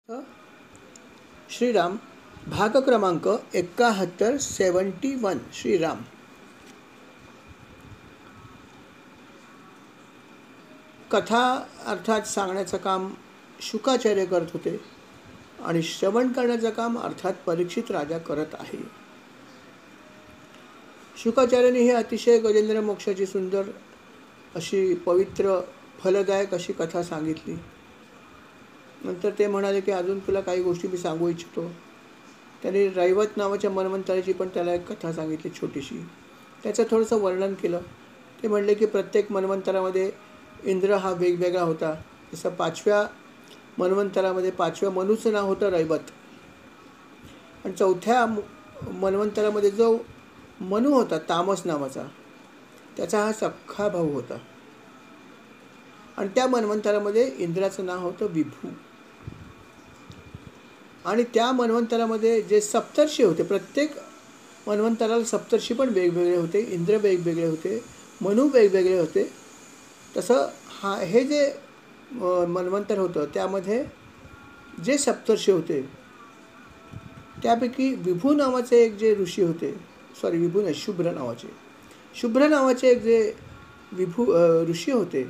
श्रीराम भाग क्रमांक 71 श्रीराम. कथा अर्थात सांगण्याचं काम शुकाचार्य करत होते आणि श्रवण करण्याचं काम अर्थात परीक्षित राजा करत आहे. शुकाचार्याने ही अतिशय गजेंद्र मोक्षाची सुंदर अशी पवित्र फलदायक अशी कथा सांगितली. नंतर ते म्हणाले की अजून तुला काही गोष्टी मी सांगू इच्छितो. त्यांनी रैवत नावाच्या मन्वंतराची पण त्याला एक कथा सांगितली छोटीशी. त्याचं थोडंसं वर्णन केलं. ते म्हणले की प्रत्येक मन्वंतरामध्ये इंद्र हा वेगवेगळा होता. जसं 5व्या मन्वंतरामध्ये 5व्या मनुचं नाव होतं रैवत आणि 4थ्या मन्वंतरामध्ये जो मनु होता तामस नावाचा त्याचा हा सख्खा भाऊ होता आणि त्या मन्वंतरामध्ये इंद्राचं नाव होतं विभू. आणि त्या मन्वंतरामध्ये जे सप्तर्षी होते, प्रत्येक मन्वंतराला सप्तर्षी पण वेगवेगळे होते, इंद्र वेगवेगळे होते, मनु वेगवेगळे होते. तसं हे जे मन्वंतर होतं त्यामध्ये जे सप्तर्षी होते त्यापैकी विभू नावाचे एक जे ऋषी होते, विभू नाही, शुभ्र नावाचे एक जे विभू ऋषी होते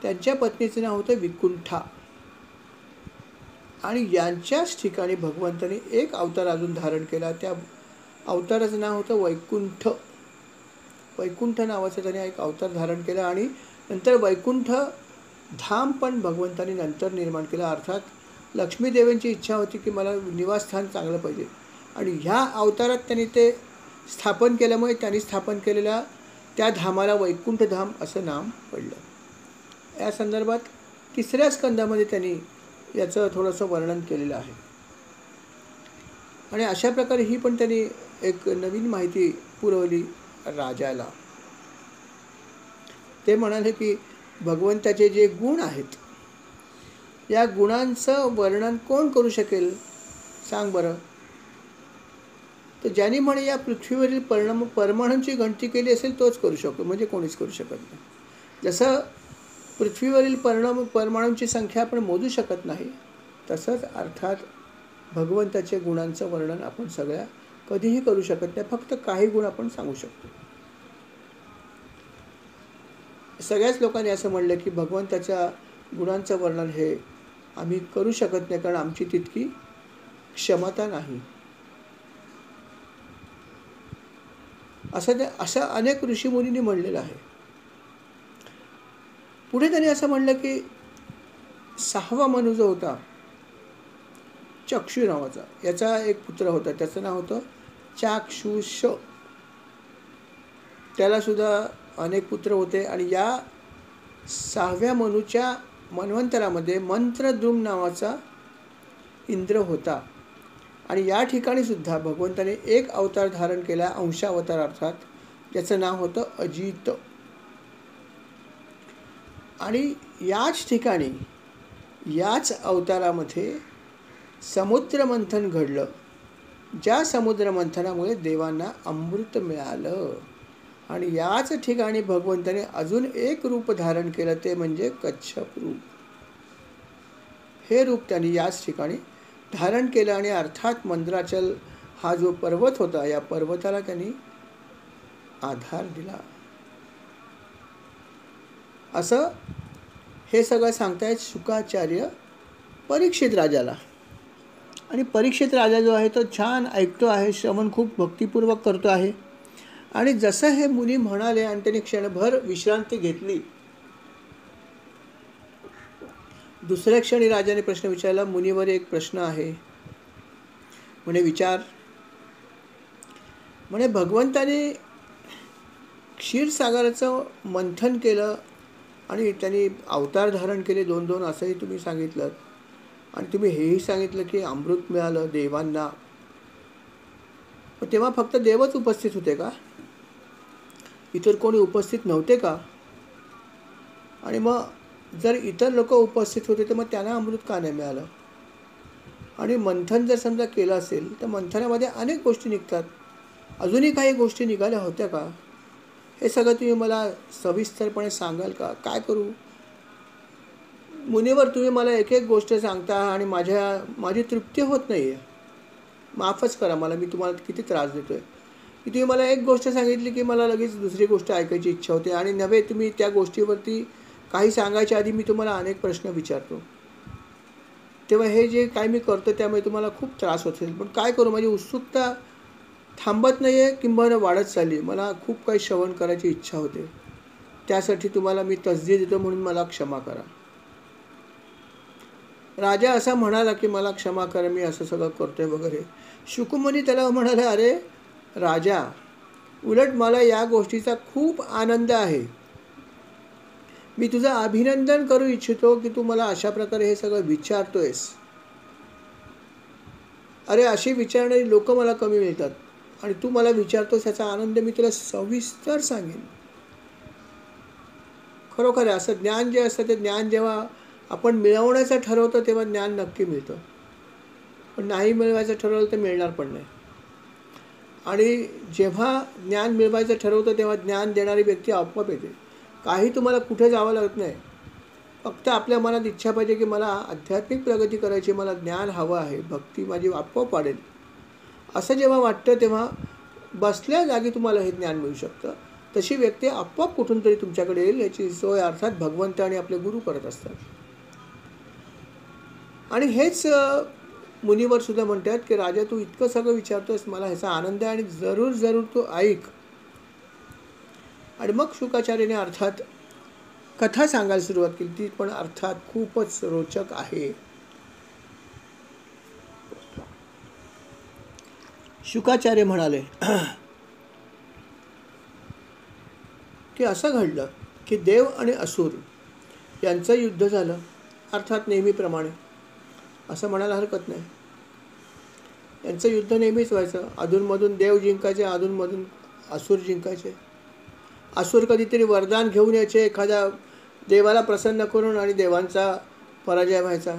त्यांच्या पत्नीचं नाव होतं विकुंठा. आणि यांच्याच ठिकाणी भगवंतांनी एक अवतार अजून धारण केला. त्या अवताराचं नाव होतं वैकुंठ नावाचं त्याने एक अवतार धारण केला आणि नंतर वैकुंठ धाम पण भगवंतांनी नंतर निर्माण केलं. अर्थात लक्ष्मीदेवींची इच्छा होती की मला निवासस्थान चांगलं पाहिजे आणि ह्या अवतारात त्यांनी ते स्थापन केल्यामुळे त्यांनी स्थापन केलेल्या त्या धामाला वैकुंठ धाम असं नाव पडलं. या संदर्भात 3ऱ्या स्कंदामध्ये त्यांनी याचं थोडंसं वर्णन केलेलं आहे. आणि अशा प्रकारे ही पण त्यांनी एक नवीन माहिती पुरवली राजाला. ते म्हणाले की भगवंताचे जे गुण आहेत या गुणांचं वर्णन कोण करू शकेल सांग बरं. तर ज्यांनी म्हणे या पृथ्वीवरील परमाणूंची गणती केली असेल तोच करू शकतो, म्हणजे कोणीच करू शकत नाही. जसं पृथ्वीवरील परमाणूंची संख्या आपण मोजू शकत नाही, तसंच अर्थात भगवंताचे गुणांचं वर्णन आपण सगळ्या कधीही करू शकत नाही. फक्त काही गुण आपण सांगू शकतो. सगळ्याच लोकांनी असं म्हणलं की भगवंताच्या गुणांचं वर्णन हे आम्ही करू शकत नाही कारण आमची तितकी क्षमता नाही. असं अनेक ऋषीमुनींनी म्हणलेलं आहे. पुढे त्यांनी असं म्हणलं की 6वा मनु जो होता चक्षु नावाचा, याचा एक पुत्र होता, त्याचं नाव होतं चाक्षुष. त्याला सुद्धा अनेक पुत्र होते आणि या 6व्या मनुच्या मन्वंतरामध्ये मंत्रद्रुम नावाचा इंद्र होता. आणि या ठिकाणी सुद्धा भगवंताने एक अवतार धारण केला, अंशावतार अर्थात, ज्याचं नाव होतं अजित. आणि याच ठिकाणी याच अवतारामध्ये समुद्रमंथन घडलं. ज्या समुद्रमंथनामुळे देवांना अमृत मिळालं. आणि याच ठिकाणी भगवंताने अजून एक रूप धारण केलं, ते म्हणजे कच्छप रूप. हे रूप त्यांनी याच ठिकाणी धारण केलं आणि अर्थात मंद्राचल हा जो पर्वत होता या पर्वताला त्यांनी आधार दिला. असं हे सगळं सांगतायत शुकाचार्य परीक्षित राजाला. आणि परीक्षित राजा जो आहे तो छान ऐकतो आहे, श्रवण खूप भक्तिपूर्वक करतो आहे. आणि जसं हे मुनी म्हणाले आणि त्यांनी क्षणभर विश्रांती घेतली, दुसऱ्या क्षणी राजाने प्रश्न विचारला. मुनीवर एक प्रश्न आहे, म्हणे विचार. म्हणे भगवंताने क्षीरसागराचं मंथन केलं आणि त्यांनी अवतार धारण केले 2-2 असंही तुम्ही सांगितलं आणि तुम्ही हेही सांगितलं की अमृत मिळालं देवांना. तेव्हा फक्त देवच उपस्थित होते का? इतर कोणी उपस्थित नव्हते का? आणि मग जर इतर लोक उपस्थित होते तर मग त्यांना अमृत का नाही मिळालं? आणि मंथन जर समजा केलं असेल तर मंथनामध्ये अनेक गोष्टी निघतात, अजूनही काही गोष्टी निघाल्या होत्या का? हे सगळं तुम्ही मला सविस्तरपणे सांगाल का? काय करू? मुनिवर, तुम्ही मला एक एक गोष्ट सांगता आणि माझी तृप्ती होत नाही आहे. माफच करा मला, मी तुम्हाला किती त्रास देतो आहे, की तुम्ही मला एक गोष्ट सांगितली की मला लगेच दुसरी गोष्ट ऐकायची इच्छा होते आणि नव्हे तुम्ही त्या गोष्टीवरती काही सांगायच्या आधी मी तुम्हाला अनेक प्रश्न विचारतो. तेव्हा हे जे काय मी करतो त्यामुळे तुम्हाला खूप त्रास होत असेल. पण काय करू, माझी उत्सुकता थांबत नाही आहे, किंबहुना वाढत चालली. मला खूप काही श्रवण करायची इच्छा होते. त्यासाठी तुम्हाला मी तसदी देतो, म्हणून मला क्षमा करा. राजा असा म्हणाला की मला क्षमा करा, मी असं सगळं करतोय वगैरे. शुकमुनी त्याला म्हणाले, अरे राजा, उलट मला या गोष्टीचा खूप आनंद आहे. मी तुझं अभिनंदन करू इच्छितो की तू मला अशा प्रकारे हे सगळं विचारतोयस. अरे अशी विचारणारी लोक मला कमी मिळतात आणि तू मला विचारतोस, याचा आनंद मी तुला सविस्तर सांगेन. खरोखर आहे, असं ज्ञान जे असतं ते ज्ञान जेव्हा आपण मिळवण्याचं ठरवतो तेव्हा ज्ञान नक्की मिळतं. पण नाही मिळवायचं ठरवलं तर मिळणार पण नाही. आणि जेव्हा ज्ञान मिळवायचं ठरवतं तेव्हा ज्ञान देणारी व्यक्ती आपोआप येते. काही तुम्हाला कुठे जावं लागत नाही. फक्त आपल्या मनात इच्छा पाहिजे की मला आध्यात्मिक प्रगती करायची, मला ज्ञान हवं आहे, भक्ती माझी आपोआप वाढेल. असं जेव्हा वाटतं तेव्हा बसल्या जागी तुम्हाला हे ज्ञान मिळू शकतं. तशी व्यक्ती आपोआप कुठून तरी तुमच्याकडे येईल, याची सोय अर्थात भगवंत आणि आपले गुरु करत असतात. आणि हेच मुनिवर सुद्धा म्हणतात की राजा, तू इतकं सगळं विचारतोस, मला ह्याचा आनंद आहे आणि जरूर जरूर तू ऐक. आणि मग शुकाचार्याने अर्थात कथा सांगायला सुरुवात केली. ती पण अर्थात खूपच रोचक आहे. शुकाचार्य म्हणाले की असं घडलं की देव आणि असुर यांचं युद्ध झालं, अर्थात नेहमीप्रमाणे. असं म्हणायला हरकत नाही. यांचं युद्ध नेहमीच व्हायचं. अधूनमधून देव जिंकायचे, अधूनमधून असुर जिंकायचे. असुर कधीतरी वरदान घेऊन यायचे, एखाद्या देवाला प्रसन्न करून, आणि देवांचा पराजय व्हायचा.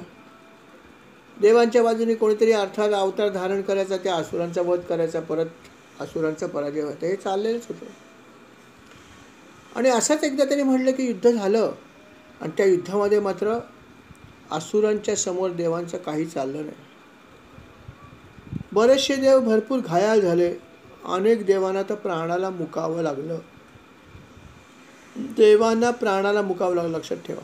देवांच्या बाजूने कोणीतरी अर्थात अवतार धारण करायचा, त्या असुरांचा वध करायचा, परत असुरांचा पराजय व्हायचा. हे चाललेलंच होतं. आणि असंच एकदा त्यांनी म्हटलं की युद्ध झालं आणि त्या युद्धामध्ये मात्र असुरांच्या समोर देवांचं काही चाललं नाही. बरेचसे देव भरपूर घायाळ झाले. अनेक देवांना तर प्राणाला मुकावं लागलं. देवांना प्राणाला मुकावं लागलं, लक्षात ठेवा.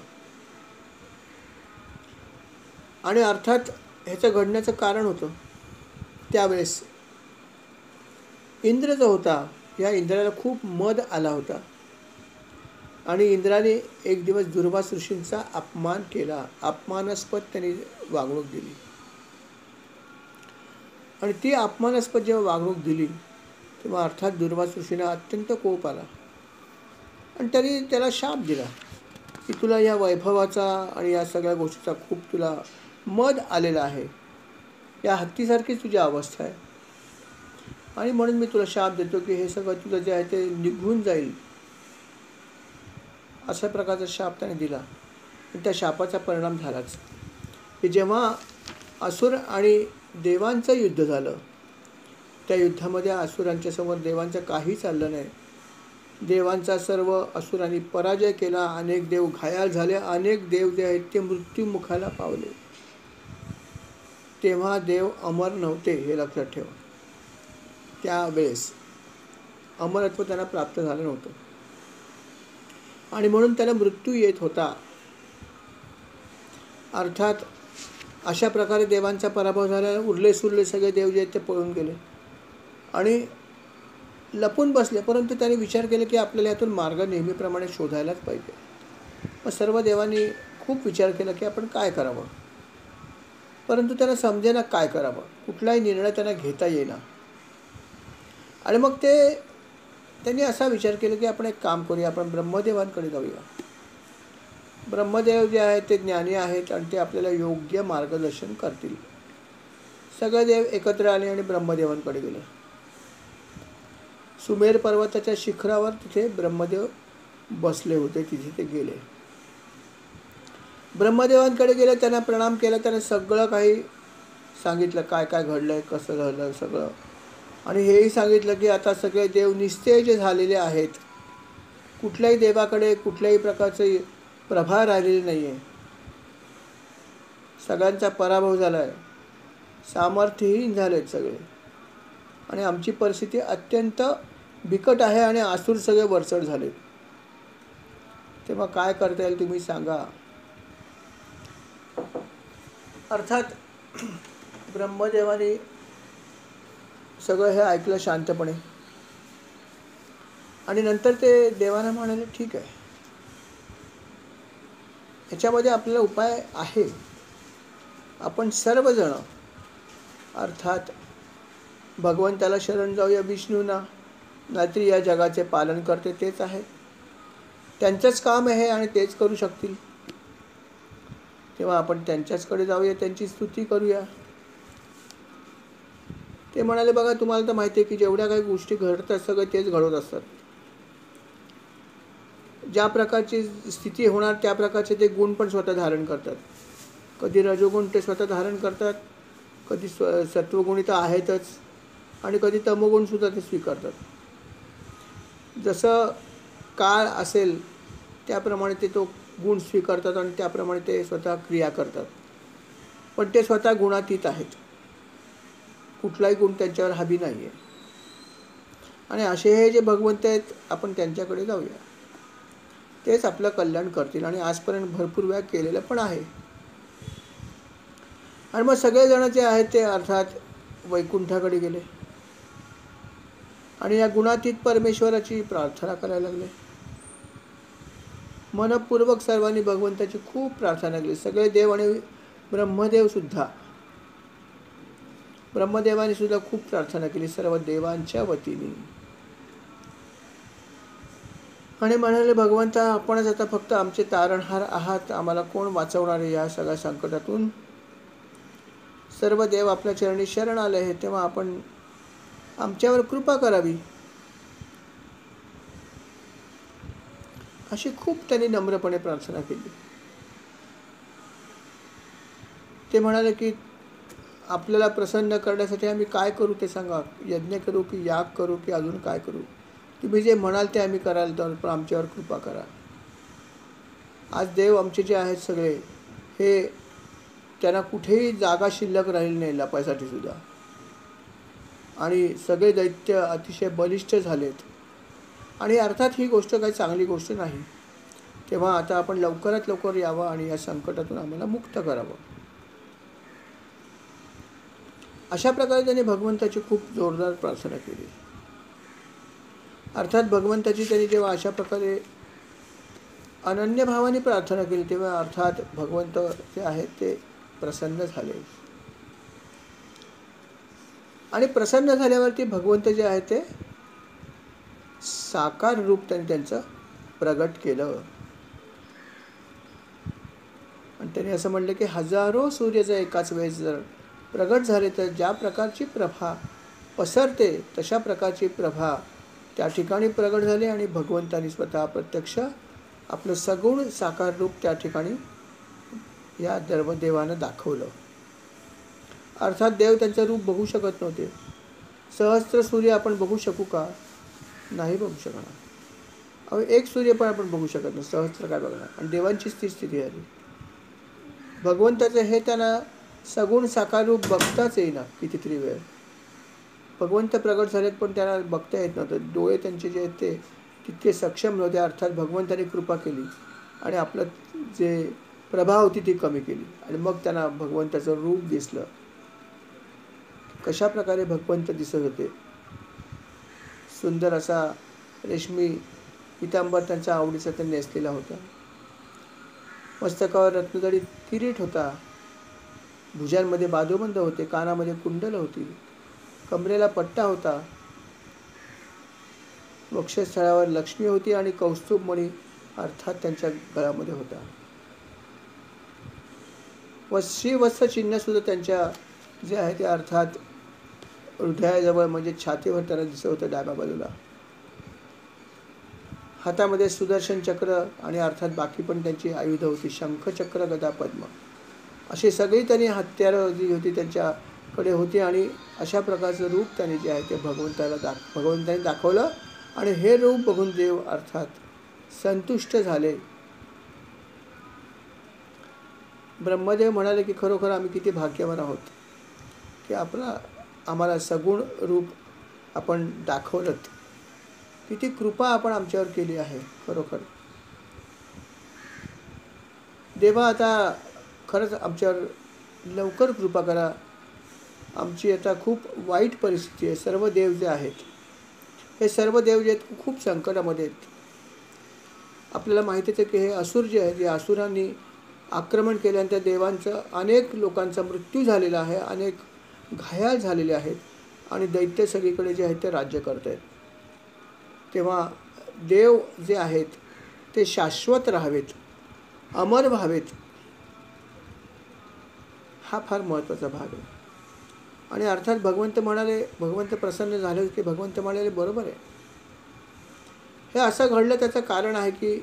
आणि अर्थात ह्याचं घडण्याचं कारण होतं, त्यावेळेस इंद्र जो होता, या इंद्राला खूप मद आला होता आणि इंद्राने एक दिवस दुर्वास ऋषींचा अपमान केला. अपमानास्पद त्यांनी वागणूक दिली. आणि ती अपमानास्पद जेव्हा वागणूक दिली तेव्हा अर्थात दुर्वास ऋषींना अत्यंत कोप आला आणि त्यांनी त्याला शाप दिला की तुला या वैभवाचा आणि या सगळ्या गोष्टीचा खूप तुला मद आलेला आहे. या हत्तीसारखीच तुझी अवस्था आहे आणि म्हणून मी तुला शाप देतो की हे सगळं तुझं जे आहे ते निघून जाईल. अशा प्रकारचा शाप त्याने दिला. आणि त्या शापाचा परिणाम झालाच की जेव्हा असुर आणि देवांचं युद्ध झालं, त्या युद्धामध्ये असुरांच्या समोर देवांचं काही चाललं नाही. देवांचा सर्व असुरांनी पराजय केला. अनेक देव घायाळ झाले. अनेक देव जे आहेत ते मृत्युमुखाला पावले. तेव्हा देव अमर नव्हते, हे लक्षात ठेवा. त्यावेळेस अमरत्व त्यांना प्राप्त झालं नव्हतं आणि म्हणून त्याला मृत्यू येत होता. अर्थात अशा प्रकारे देवांचा पराभव झाला. उरले सुरले सगळे देव जे आहेत ते पळून गेले आणि लपून बसले. परंतु त्यांनी विचार केला की आपल्याला यातून मार्ग नेहमीप्रमाणे शोधायलाच पाहिजे. मग सर्व देवांनी खूप विचार केला की आपण काय करावं, परंतु त्यांना समजेना काय करावं. कुठलाही निर्णय त्यांना घेता येईना. आणि मग त्यांनी असा विचार केला की आपण एक काम करूया, आपण ब्रह्मदेवांकडे जाऊया. ब्रह्मदेव जे आहेत ते ज्ञानी आहेत आणि ते आपल्याला योग्य मार्गदर्शन करतील. सगळे देव एकत्र आले आणि ब्रह्मदेवांकडे गेले. सुमेर पर्वताच्या शिखरावर तिथे ब्रह्मदेव बसले होते. तिथे ते गेले. ब्रह्मदेवांकडे गेले, त्यांना प्रणाम केला. त्याने सगळं काही सांगितलं, काय काय घडलंय, कसं घडलं सगळं. आणि हेही सांगितलं की आता सगळे देव निस्तेज झालेले आहेत. कुठल्याही देवाकडे कुठल्याही प्रकारचे प्रभा राहिलेली नाही आहे. सगळ्यांचा पराभव झाला आहे, सामर्थ्यहीन झालेत सगळे, आणि आमची परिस्थिती अत्यंत बिकट आहे आणि आसूर सगळे वरचढ झालेत. तेव्हा काय करता येईल तुम्ही सांगा. अर्थात ब्रह्मदेवाने सगळं हे ऐकलं शांतपणे, आणि नंतर ते देवाला म्हणाले, ठीक आहे, ह्याच्यामध्ये आपल्याला उपाय आहे. आपण सर्वजण अर्थात भगवंताला शरण जाऊया, विष्णूंना, नाहीतर या जगाचे पालन करते तेच आहे, त्यांचंच काम आहे आणि तेच करू शकतील. तेव्हा आपण त्यांच्याचकडे जाऊया, त्यांची स्तुती करूया. ते म्हणाले, बघा तुम्हाला तर माहिती आहे की जेवढ्या काही गोष्टी घडतात सगळे तेच घडवत असतात. ज्या प्रकारची स्थिती होणार त्या प्रकारचे ते गुण पण स्वतः धारण करतात. कधी रजोगुण ते स्वतः धारण करतात, कधी सत्वगुणी तर आहेतच, आणि कधी तमोगुणसुद्धा ते स्वीकारतात. जसं काळ असेल त्याप्रमाणे ते तो गुण स्वीकारतात आणि त्याप्रमाणे ते स्वतः क्रिया करतात. पण ते स्वतः गुणातीत आहेत, कुठलाही गुण त्यांच्यावर हावी नाही आहे. आणि असे हे जे भगवंत आहेत, आपण त्यांच्याकडे जाऊया, तेच आपलं कल्याण करतील, आणि आजपर्यंत भरपूर वेळा केलेलं पण आहे. आणि मग सगळेजण जे आहेत ते अर्थात वैकुंठाकडे गेले आणि या गुणातीत परमेश्वराची प्रार्थना करायला लागले. मनपूर्वक सर्वांनी भगवंताची खूप प्रार्थना केली. सगळे देव आणि ब्रह्मदेवाने सुद्धा खूप प्रार्थना केली सर्व देवांच्या वतीने, आणि म्हणाले, भगवंता आपणच आता फक्त आमचे तारणहार आहात, आम्हाला कोण वाचवणार आहे या सगळ्या संकटातून. सर्व देव आपल्या चरणी शरण आले आहेत, तेव्हा आपण आमच्यावर कृपा करावी. अशी खूप त्यांनी नम्रपणे प्रार्थना केली. ते म्हणाले की आपल्याला प्रसन्न करण्यासाठी आम्ही काय करू ते सांगा. यज्ञ करू की याग करू की अजून काय करू. तुम्ही जे म्हणाल ते आम्ही कराल, तर पण आमच्यावर कृपा करा. आज देव आमचे जे आहेत सगळे, हे त्यांना कुठेही जागा शिल्लक राहिली नाही लपायसाठी सुद्धा, आणि सगळे दैत्य अतिशय बलिष्ठ झालेत. आणि अर्थात ही गोष्ट काही चांगली गोष्ट नाही. तेव्हा आता आपण लवकरात लवकर यावं आणि या संकटातून आम्हाला मुक्त करावं. अशा प्रकारे त्यांनी भगवंताची खूप जोरदार प्रार्थना केली. अर्थात भगवंताची त्यांनी जेव्हा अशा प्रकारे अनन्य भावाने प्रार्थना केली, तेव्हा अर्थात भगवंत जे आहेत ते प्रसन्न झाले. आणि प्रसन्न झाल्यावरती भगवंत जे आहे ते साकार रूप त्यांनी त्यांचं प्रगट केलं. आणि त्यांनी असं म्हणलं की हजारो सूर्य एकाच वेळेस जर प्रगट झाले तर ज्या प्रकारची प्रभा पसरते तशा प्रकारची प्रभा त्या ठिकाणी प्रगट झाली, आणि भगवंतांनी स्वतः प्रत्यक्ष आपलं सगुण साकार रूप त्या ठिकाणी या देवानं दाखवलं. अर्थात देव त्यांचं रूप बघू शकत नव्हते. सहस्त्र सूर्य आपण बघू शकू का? नाही बघू शकणार. अहो, एक सूर्य पण आपण बघू शकत नाही, सहस्त्र काय बघणार. आणि देवांचीच ती स्थिती आली. भगवंताचं हे त्यांना सगुण साकार रूप बघताच येईना. कितीतरी वेळ भगवंत प्रगट झालेत पण त्यांना बघता येत नव्हतं. डोळे त्यांचे जे आहेत ते तितके सक्षम नव्हते. अर्थात भगवंताने कृपा केली आणि आपलं जे प्रभा होती ती कमी केली, आणि मग त्यांना भगवंताचं रूप दिसलं. कशा प्रकारे भगवंत दिसत होते. सुंदर असा रेशमी पितांबर त्यांच्या आवडीचा त्यांनी नेसलेला होता. मस्तकावर रत्नजडित किरीट होता. भुजांमध्ये बाजूबंद होते. कानामध्ये कुंडल होती. कमरेला पट्टा होता. वक्षस्थळावर लक्ष्मी होती आणि कौस्तुभमणी अर्थात त्यांच्या गळ्यामध्ये होता. व श्रीवत्स चिन्ह सुद्धा त्यांच्या जे आहे ते अर्थात हृदयाजवळ म्हणजे छातीवर त्यांना दिसत होतं डाव्या बाजूला. हातामध्ये सुदर्शन चक्र आणि अर्थात बाकी पण त्यांची आयुध होती. शंख, चक्र, गदा, पद्म अशी सगळी त्यांनी हत्यारं जी होती त्यांच्याकडे होती. आणि अशा प्रकारचं रूप त्यांनी जे आहे ते भगवंतांनी दाखवलं. आणि हे रूप बघून देव अर्थात संतुष्ट झाले. ब्रह्मदेव म्हणाले की खरोखर आम्ही किती भाग्यवान आहोत की आम्हाला सगुण रूप आपण दाखवलं, किती कृपा आपण आमच्यावर केली आहे. खरोखर देवा, आता खरंच आमच्यावर लवकर कृपा करा. आमची आता खूप वाईट परिस्थिती आहे. सर्व देव जे आहेत, हे सर्व देव जे आहेत खूप संकटामध्ये आहेत. आपल्याला माहितीच आहे की हे असुर जे आहेत, या असुरांनी आक्रमण केल्यानंतर देवांचं अनेक लोकांचा मृत्यू झालेला आहे, अनेक घायाळ झालेले आहेत आणि दैत्य सगळीकडे जे आहेत ते राज्य करत आहेत. तेव्हा देव जे आहेत ते शाश्वत राहावेत, अमर व्हावेत, हा फार महत्त्वाचा भाग आहे. आणि अर्थात भगवंत प्रसन्न झाले की भगवंत म्हणाले बरोबर आहे, हे असं घडलं त्याचं कारण आहे की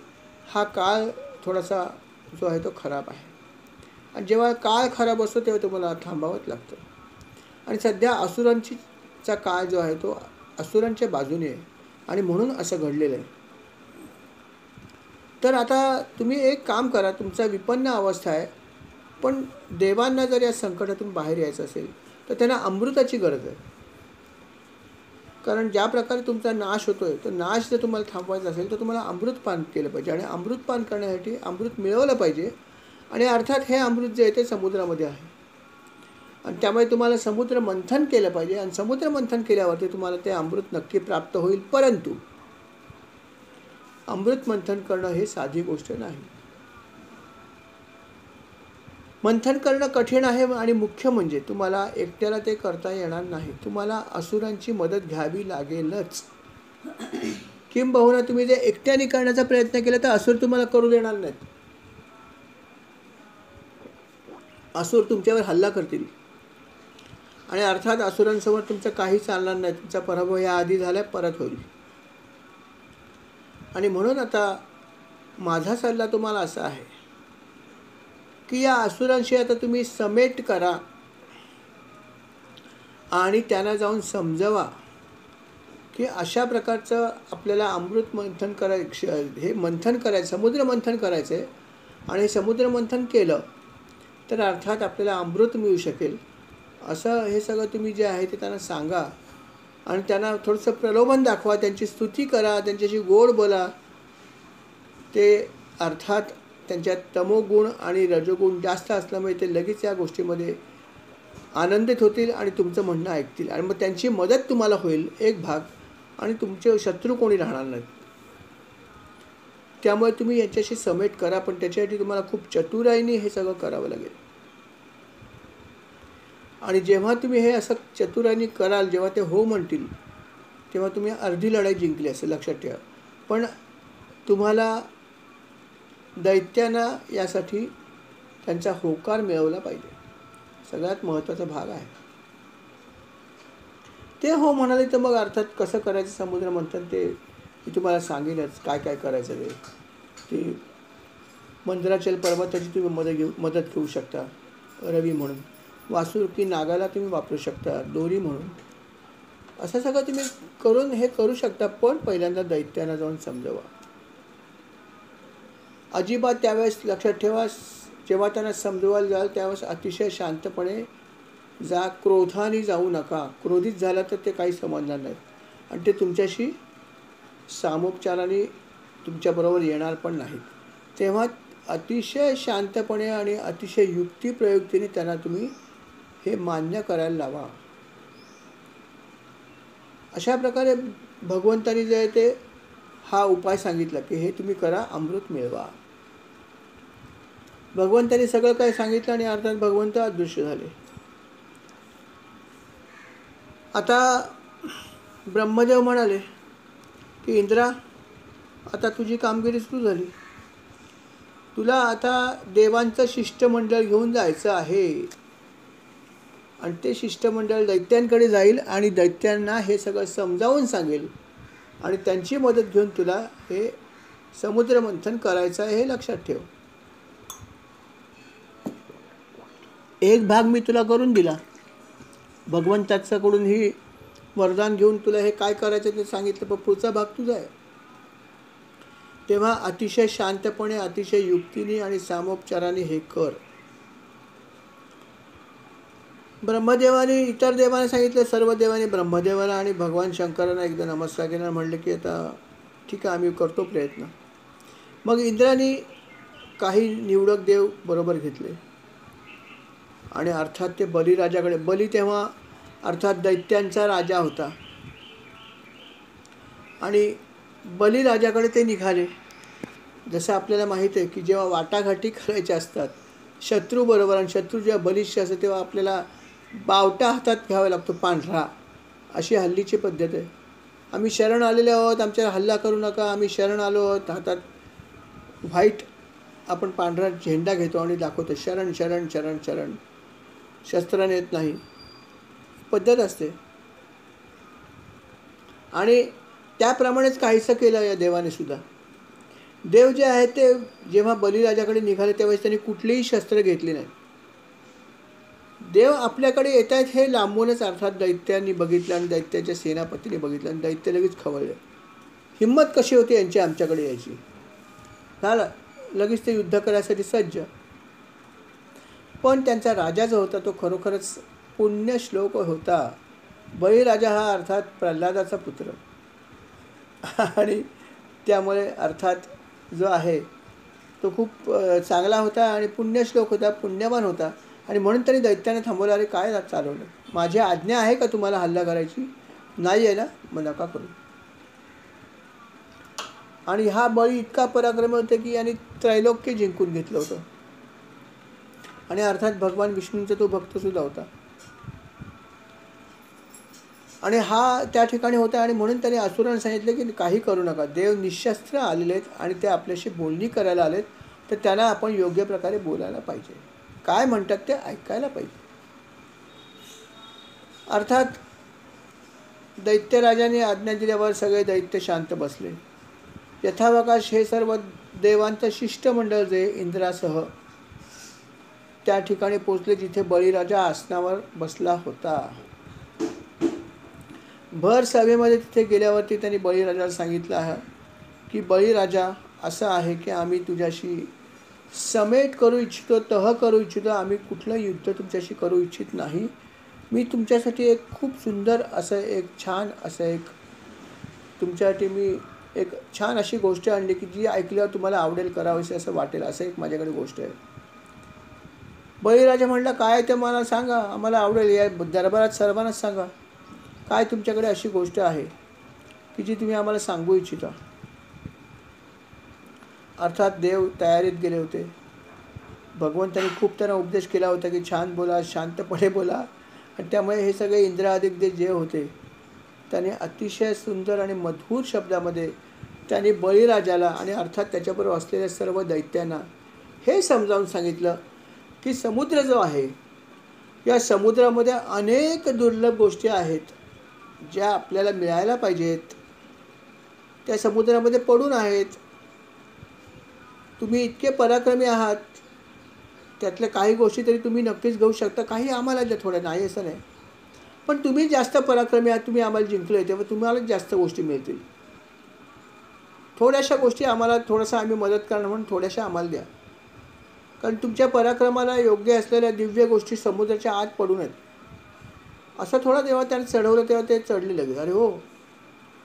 हा काळ थोडासा जो आहे तो खराब आहे. आणि जेव्हा काळ खराब असतो तेव्हा तुम्हाला थांबावंच लागतं. आणि सध्या असुरांचा काळ जो आहे तो असुरांच्या बाजूने आहे आणि म्हणून असं घडलेलं आहे. तर आता तुम्ही एक काम करा, तुमचा विपन्न अवस्था आहे, पण देवांना जर या संकटातून बाहेर यायचं असेल तर त्यांना अमृताची गरज आहे. कारण ज्या प्रकारे तुमचा नाश होतोय, तो नाश जर तुम्हाला थांबवायचा असेल तर तुम्हाला अमृतपान केलं पाहिजे. आणि अमृतपान करण्यासाठी अमृत मिळवलं पाहिजे. आणि अर्थात हे अमृत जे आहे ते समुद्रामध्ये आहे आणि त्यामुळे तुम्हाला समुद्र मंथन केलं पाहिजे. आणि समुद्र मंथन केल्यावरती तुम्हाला ते अमृत नक्की प्राप्त होईल. परंतु अमृत मंथन करणं हे साधी गोष्ट नाही. मंथन करणं कठीण आहे आणि मुख्य म्हणजे तुम्हाला एकट्याला ते करता येणार नाही. तुम्हाला असुरांची मदत घ्यावी लागेलच. किंबहुना तुम्ही जे एकट्याने करण्याचा प्रयत्न केला तर असुर तुम्हाला करू देणार नाहीत. असुर तुमच्यावर हल्ला करतील आणि अर्थात असुरांसमोर तुमचं काही चालणार नाही. तुमचा पराभव या आधी झाला, परत होईल. आणि म्हणून आता माझा सल्ला तुम्हाला असा आहे की या असुरांशी आता तुम्ही समेट करा आणि त्यांना जाऊन समजवा की अशा प्रकारचं आपल्याला अमृत मंथन हे मंथन करायचं, समुद्र मंथन करायचं आहे. आणि समुद्र मंथन केलं तर अर्थात आपल्याला अमृत मिळू शकेल. असं हे सगळं तुम्ही जे आहे ते त्यांना सांगा आणि त्यांना थोडंसं प्रलोभन दाखवा, त्यांची स्तुती करा, त्यांच्याशी गोड बोला. ते अर्थात त्यांच्यात तमोगुण आणि रजोगुण जास्त असल्यामुळे ते लगेच या गोष्टीमध्ये आनंदित होतील आणि तुमचं म्हणणं ऐकतील. आणि मग त्यांची मदत तुम्हाला होईल एक भाग, आणि तुमचे शत्रू कोणी राहणार नाहीत. त्यामुळे तुम्ही याच्याशी समेट करा, पण त्याच्यासाठी तुम्हाला खूप चतुराईने हे सगळं करावं लागेल. आणि जेव्हा तुम्ही हे असं चतुराईने कराल, जेव्हा ते हो म्हणतील तेव्हा तुम्ही अर्धी लढाई जिंकली असेल, लक्षात ठेवा. पण तुम्हाला दैत्यांना यासाठी त्यांचा होकार मिळवला पाहिजे, सगळ्यात महत्त्वाचा भाग आहे. ते हो म्हणाले तर मग अर्थात कसं करायचं समुद्र मंथन ते मी तुम्हाला सांगेनच, काय काय करायचं ते. ती मंदराचल पर्वताची तुम्ही मदत घेऊ शकता रवी म्हणून. वासुकी नागाला तुम्ही वापरू शकता दोरी म्हणून. असं सगळं तुम्ही करून हे करू शकता. पण पहिल्यांदा दैत्यांना जाऊन समजवा. अजिबात त्यावेळेस लक्षात ठेवा, जेव्हा त्यांना समजवायला जाल त्यावेळेस अतिशय शांतपणे जा, क्रोधाने जाऊ नका. क्रोधित झाला तर ते काही समजणार नाही आणि ते तुमच्याशी सामोपचाराने तुमच्याबरोबर येणार पण नाहीत. तेव्हा अतिशय शांतपणे आणि अतिशय युक्तिप्रयुक्तीने त्यांना तुम्ही हे मान्य करायला लावा. अशा प्रकारे भगवंतानी जे आहे ते हा उपाय सांगितला की हे तुम्ही करा, अमृत मिळवा. भगवंतानी सगळं काही सांगितलं आणि अर्थात भगवंत अदृश्य झाले. आता ब्रह्मदेव म्हणाले की इंद्रा, आता तुझी कामगिरी सुरू झाली. तुला आता देवांचं शिष्टमंडळ घेऊन जायचं आहे आणि ते शिष्टमंडळ दैत्यांकडे जाईल आणि दैत्यांना हे सगळं समजावून सांगेल आणि त्यांची मदत घेऊन तुला हे समुद्रमंथन करायचं आहे, हे लक्षात ठेव. एक भाग मी तुला करून दिला, भगवंताच्याकडून ही वरदान घेऊन तुला हे काय करायचं ते सांगितलं, पण पुढचा भाग तुझा आहे. तेव्हा अतिशय शांतपणे, अतिशय युक्तीने आणि सामोपचाराने हे कर. ब्रह्मदेवाने इतर देवाने सांगितलं, सर्व देवाने ब्रह्मदेवाला आणि भगवान शंकरांना एकदा नमस्कार केला, म्हणले की आता ठीक आहे, आम्ही करतो प्रयत्न. मग इंद्राने काही निवडक देव बरोबर घेतले आणि अर्थात ते बलिराजाकडे, बली तेव्हा अर्थात दैत्यांचा राजा होता, आणि बलिराजाकडे ते निघाले. जसं आपल्याला माहीत आहे की जेव्हा वाटाघाटी करायच्या असतात शत्रूबरोबर, आणि शत्रू जेव्हा बलिष्ठ असतो तेव्हा आपल्याला बावटा हातात घ्यावा लागतो, पांढरा. अशी हल्लीची पद्धत आहे. आम्ही शरण आलेले आहोत, आमच्यावर हल्ला करू नका, आम्ही शरण आलो आहोत. हातात व्हाईट आपण पांढरा झेंडा घेतो आणि दाखवतो, शरण शरण शरण शरण, शस्त्र नेत नाही, पद्धत असते. आणि त्याप्रमाणेच काहीसं केलं या देवाने सुद्धा. देव जे आहेत ते जेव्हा बलिराजाकडे निघाले त्यावेळेस त्यांनी कुठलीही शस्त्र घेतली नाही. देव आपल्याकडे येत आहेत हे लांबूनच अर्थात दैत्यांनी बघितलं आणि दैत्याच्या सेनापतीने बघितलं आणि दैत्य लगेच खवळले. हिंमत कशी होती यांची आमच्याकडे यायची. झालं, लगेच ते युद्ध करायसाठी सज्ज. पण त्यांचा राजा जो होता तो खरोखरच पुण्यश्लोक होता. बळीराजा हा अर्थात प्रल्हादाचा पुत्र, आणि त्यामुळे अर्थात जो आहे तो खूप चांगला होता आणि पुण्यश्लोक होता, पुण्यवान होता. आणि म्हणून तरी दैत्याने थांबवलं. अरे काय चालवलं, माझी आज्ञा आहे का तुम्हाला हल्ला करायची? नाही आहे ना, मग नका करू. आणि हा बळी इतका पराक्रमी होता की याने त्रैलोक्य जिंकून घेतलं होतं. आणि अर्थात भगवान विष्णूंचा तो भक्तसुद्धा होता. आणि हा त्या ठिकाणी होता, आणि म्हणून त्याने असुरांना सांगितलं की काही करू नका. देव निशस्त्र आलेले आहेत आणि ते आपल्याशी बोलणी करायला आलेत, तर त्यांना आपण योग्य प्रकारे बोलायला पाहिजे. काय म्हणतात ते ऐकायला पाहिजे. अर्थात दैत्यराजाने आज्ञा दिल्यावर सगळे दैत्य शांत बसले. यथावकाश हे सर्व देवांचं शिष्टमंडळ जे इंद्रासह त्या ठिकाणी पोचले जिथे बळीराजा आसनावर बसला होता. भर सभेमध्ये तिथे गेल्यावरती त्यांनी बळीराजाला सांगितलं आहे की बळीराजा असं आहे की आम्ही तुझ्याशी समेट करू इच्छितो, तह करू इच्छितो. आम्ही कुठलं युद्ध तुमच्याशी करू इच्छित नाही. मी तुमच्यासाठी एक खूप सुंदर असं एक छान असं एक तुमच्यासाठी मी एक छान अशी गोष्ट आणली की जी ऐकल्यावर तुम्हाला आवडेल, करावीशी असं वाटेल, असं एक माझ्याकडे गोष्ट आहे. बळीराजा म्हणला, काय ते मला सांगा, आम्हाला आवडेल. या दरबारात सर्वांनाच सांगा काय तुमच्याकडे अशी गोष्ट आहे की जी तुम्ही आम्हाला सांगू इच्छिता. अर्थात देव तयारीत गेले होते. भगवंतांनी खूप त्यांना उपदेश केला होता की छान बोला, शांतपणे बोला. आणि त्यामुळे हे सगळे इंद्रादिक जे होते त्याने अतिशय सुंदर आणि मधुर शब्दामध्ये त्यांनी बळीराजाला आणि अर्थात त्याच्याबरोबर असलेल्या सर्व दैत्यांना हे समजावून सांगितलं की समुद्र जो आहे, या समुद्रामध्ये अनेक दुर्लभ गोष्टी आहेत ज्या आपल्याला मिळायला पाहिजेत, त्या समुद्रामध्ये पडून आहेत. तुम्ही इतके पराक्रमी आहात, त्यातल्या काही गोष्टी तरी तुम्ही नक्कीच घेऊ शकता. काही आम्हाला द्या थोड्या, नाही असं नाही, पण तुम्ही जास्त पराक्रमी आहात, तुम्ही आम्हाला जिंकले तेव्हा तुम्हाला जास्त गोष्टी मिळतील. थोड्याशा गोष्टी आम्हाला, थोडंसं आम्ही मदत करणार म्हणून थोड्याशा आम्हाला द्या, कारण तुमच्या पराक्रमाला योग्य असलेल्या दिव्य गोष्टी समुद्राच्या आत पडून आहेत. असं थोडा तेव्हा त्याने चढवलं तेव्हा ते चढले लगेच. अरे हो,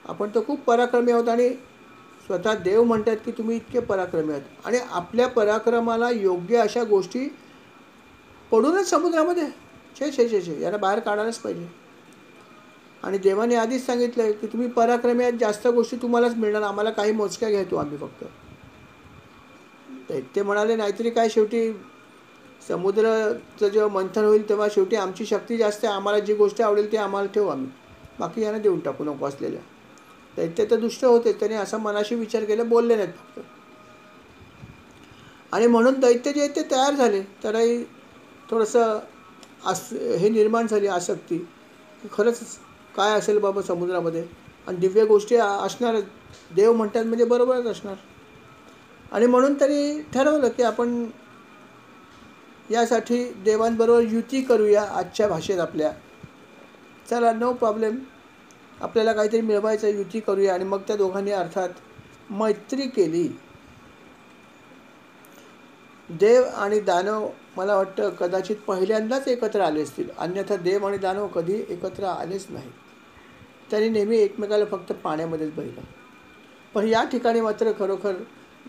आपण तर खूप पराक्रमी आहोत. आणि स्वतः देव म्हणतात की तुम्ही इतके पराक्रमी आहात, आणि आपल्या पराक्रमाला योग्य अशा गोष्टी पडूनच समुद्रामध्ये. छे छे छे छे, याला बाहेर काढायलाच पाहिजे. आणि देवाने आधीच सांगितलं की तुम्ही पराक्रमी आहेत, जास्त गोष्टी तुम्हालाच मिळणार, आम्हाला काही मोजक्या घेतो आम्ही फक्त. ते म्हणाले नाहीतरी काय, शेवटी समुद्राचं जेव्हा मंथन होईल तेव्हा शेवटी आमची शक्ती जास्त आहे, आम्हाला जी गोष्ट आवडेल ती आम्हाला ठेवू, आम्ही बाकी यांना देऊन टाकू नको असलेल्या. दैत्य तर दुष्ट होते, त्याने असा मनाशी विचार केला, बोलले नाहीत फक्त. आणि म्हणून दैत्य जे ते तयार झाले. त्यालाही थोडंसं हे निर्माण झाली आसक्ती की खरंच काय असेल बाबा समुद्रामध्ये, आणि दिव्य गोष्टी असणार, देव म्हणतात म्हणजे बरोबरच असणार. आणि म्हणून त्यांनी ठरवलं की आपण यासाठी देवांबरोबर युती करूया. आजच्या भाषेत आपल्या, चला नो प्रॉब्लेम, आपल्याला काहीतरी मिळवायचं, युती करूया. आणि मग त्या दोघांनी अर्थात मैत्री केली. देव आणि दानव मला वाटतं कदाचित पहिल्यांदाच एकत्र आले असतील, अन्यथा देव आणि दानव कधी एकत्र आलेच नाही. त्यांनी नेहमी एकमेकाला फक्त पाण्यामध्येच बघितलं. पण या ठिकाणी मात्र खरोखर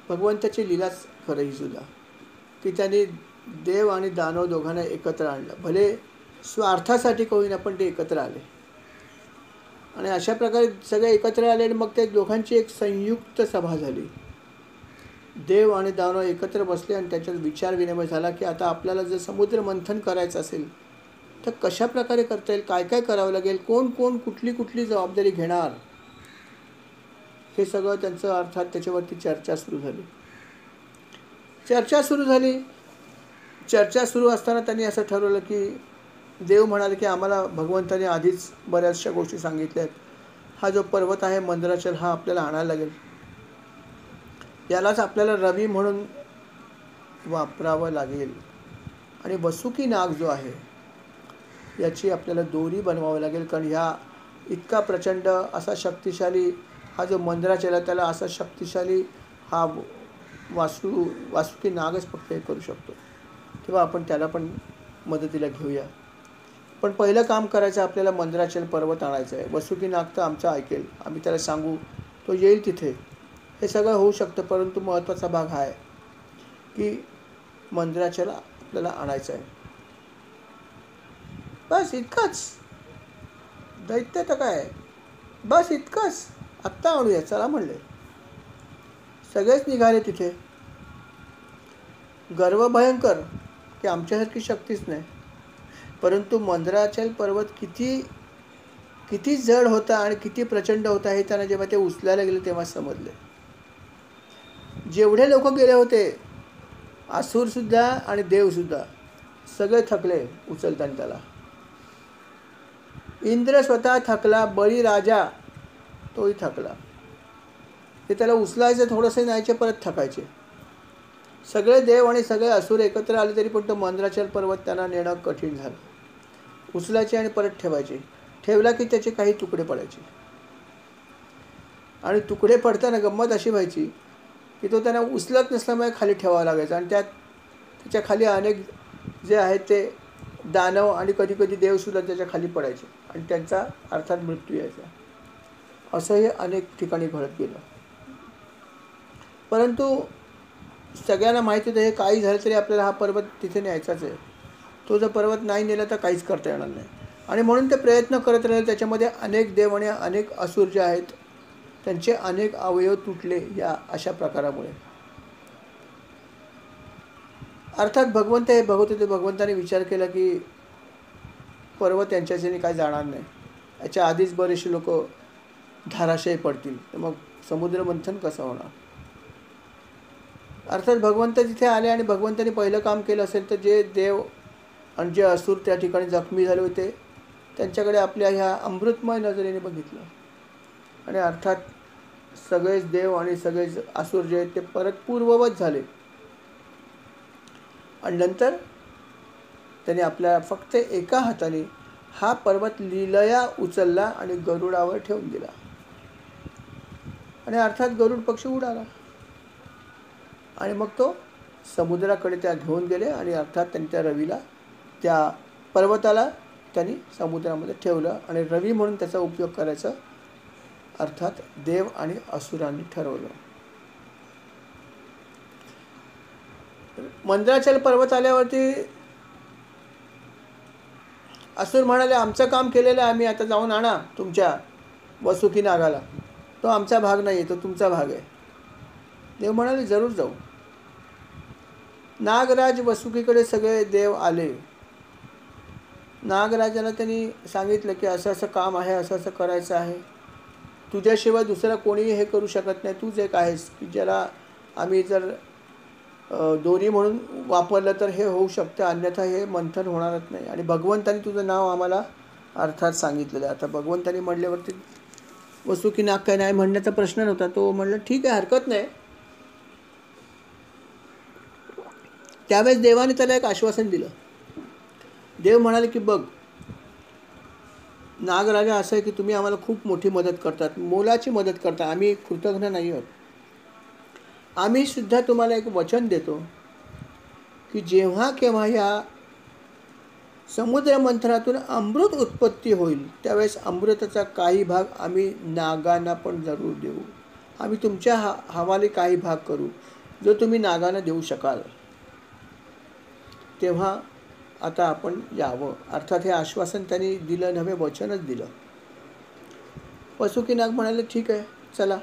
भगवंताची लीलाच खरं ही सुद्धा, की त्यांनी देव आणि दानव दोघांना एकत्र आणलं. भले स्वार्थासाठी का होईना, पण ते एकत्र आले आणि अशा प्रकारे सगळे एकत्र आले आणि मग ते दोघांची एक संयुक्त सभा झाली. देव आणि दानव एकत्र बसले आणि त्याच्यात विचार विनिमय झाला की आता आपल्याला जर समुद्र मंथन करायचं असेल तर कशा प्रकारे करता येईल, काय काय करावं लागेल, कोण कोण कुठली कुठली जबाबदारी घेणार, हे सगळं त्यांचं अर्थात त्याच्यावरती चर्चा सुरू झाली. चर्चा सुरू असताना त्यांनी असं ठरवलं की देव म्हणाले की आम्हाला भगवंताने आधीच बऱ्याचशा गोष्टी सांगितल्या आहेत. हा जो पर्वत आहे मंदराचल, हा आपल्याला आणायला लागेल. यालाच आपल्याला रवी म्हणून वापरावं लागेल आणि वसुकी नाग जो आहे याची आपल्याला दोरी बनवावं लागेल. कारण ह्या इतका प्रचंड असा शक्तिशाली हा जो मंदराचल आहे, त्याला असा शक्तिशाली हा वासुकी नागच फक्त हे करू शकतो. तेव्हा आपण त्याला पण मदतीला घेऊया. पण पहिलं काम करायचं, आपल्याला मंदराचल पर्वत आणायचं आहे. वसुकी नाग तर आमचं ऐकेल, आम्ही त्याला सांगू, तो येईल तिथे. हे सगळं होऊ शकतं, परंतु महत्त्वाचा भाग हा आहे की मंदराचल आपल्याला आणायचं आहे. बस इतकंच. दैत्य तर काय, बस इतकंच. आत्ता आणूया, चला म्हणले. सगळेच निघाले तिथे. गर्व भयंकर की आमच्यासारखी शक्तीच नाही. परंतु मंदराचल पर्वत किती जड होता आणि किती प्रचंड होता हे त्यांना जेव्हा ते उचलायला गेले तेव्हा समजले. जेवढे लोक गेले होते, असुरसुद्धा आणि देवसुद्धा, सगळे थकले उचलताना त्याला. इंद्र स्वतः थकला, बळीराजा तोही थकला. ते त्याला उचलायचं, थोडंसं न्यायचे, परत थकायचे. सगळे देव आणि सगळे असुर एकत्र आले तरी पण तो मंदराचल पर्वत त्यांना नेणं कठीण झालं. उचलायचे आणि परत ठेवायचे. ठेवला की त्याचे काही तुकडे पडायचे आणि तुकडे पडताना गंमत अशी व्हायची की तो त्यांना उचलत नसल्यामुळे खाली ठेवावा लागायचा आणि त्याच्या खाली अनेक जे आहेत ते दानव आणि कधी कधी देवसुद्धा त्याच्या खाली पडायचे आणि त्यांचा अर्थात मृत्यू यायचा. असंही अनेक ठिकाणी घडत गेलं. परंतु सगळ्यांना माहिती होतं हे काही झालं तरी आपल्याला हा पर्वत तिथे न्यायचाच आहे. तो जर पर्वत नाही नेला तर काहीच करता येणार नाही आणि म्हणून ते प्रयत्न करत राहिले. त्याच्यामध्ये अनेक देव आणि अनेक असुर जे आहेत त्यांचे अनेक अवयव तुटले या अशा प्रकारामुळे. अर्थात भगवंत हे बघत होते. भगवंताने विचार केला की पर्वत यांच्याच्याने काय जाणार नाही. याच्या आधीच बरेचसे लोक धाराशय पडतील, तर मग समुद्र मंथन कसं होणार. अर्थात भगवंत तिथे आले आणि भगवंताने पहिलं काम केलं असेल तर जे देव आणि जे असुर त्या ठिकाणी जखमी झाले होते त्यांच्याकडे आपल्या ह्या अमृतमय नजरेने बघितलं आणि अर्थात सगळेच देव आणि सगळेच असुर जे आहेत ते परत पूर्ववत झाले. आणि नंतर त्याने आपल्या फक्त एका हाताने हा पर्वत लीलया उचलला आणि गरुडावर ठेवून दिला आणि अर्थात गरुड पक्षी उडाला आणि मग तो समुद्राकडे त्या घेऊन गेले आणि अर्थात त्यांनी त्या रवीला, त्या पर्वताला त्यांनी समुद्रामध्ये ठेवलं आणि रवी म्हणून त्याचा उपयोग करायचा अर्थात देव आणि असुरांनी ठरवलं. मंदराचल पर्वत आल्यावरती असुर म्हणाले आमचं काम केलेलं आहे, आम्ही आता जाऊन आणा तुमच्या वसुकी नागाला. तो आमचा भाग नाही, तो तुमचा भाग आहे. देव म्हणाले जरूर जाऊ. नागराज वसुकीकडे सगळे देव आले. नागराजाला त्यांनी सांगितलं की असं असं काम आहे, असं असं करायचं आहे. तुझ्याशिवाय दुसरा कोणीही हे करू शकत नाही. तूच एक आहेस की ज्याला आम्ही जर दोरी म्हणून वापरलं तर हे होऊ शकतं, अन्यथा हे मंथन होणारच नाही. आणि भगवंतानी तुझं नाव आम्हाला अर्थात सांगितलेलं आहे. आता भगवंतानी म्हणल्यावरती वसुकी नाग काय नाही म्हणण्याचा प्रश्न नव्हता. तो म्हणलं ठीक आहे, हरकत नाही. त्यावेळेस देवाने त्याला एक आश्वासन दिलं. देव म्हणाले की बघ नागराजा, असं आहे की तुम्ही आम्हाला खूप मोठी मदत करतात, मोलाची मदत करता, आम्ही कृतज्ञ नाही आहोत. आम्ही सुद्धा तुम्हाला एक वचन देतो की जेव्हा केव्हा ह्या समुद्र मंथनातून अमृत उत्पत्ती होईल त्यावेळेस अमृताचा काही भाग आम्ही नागांना पण जरूर देऊ. आम्ही तुमच्या हवाले काही भाग करू जो तुम्ही नागांना देऊ शकाल. तेव्हा आता आपण यावं. अर्थात हे आश्वासन त्यांनी दिलं नव्हे, वचनच दिलं. वसुकी नाग म्हणाले ठीक आहे चला.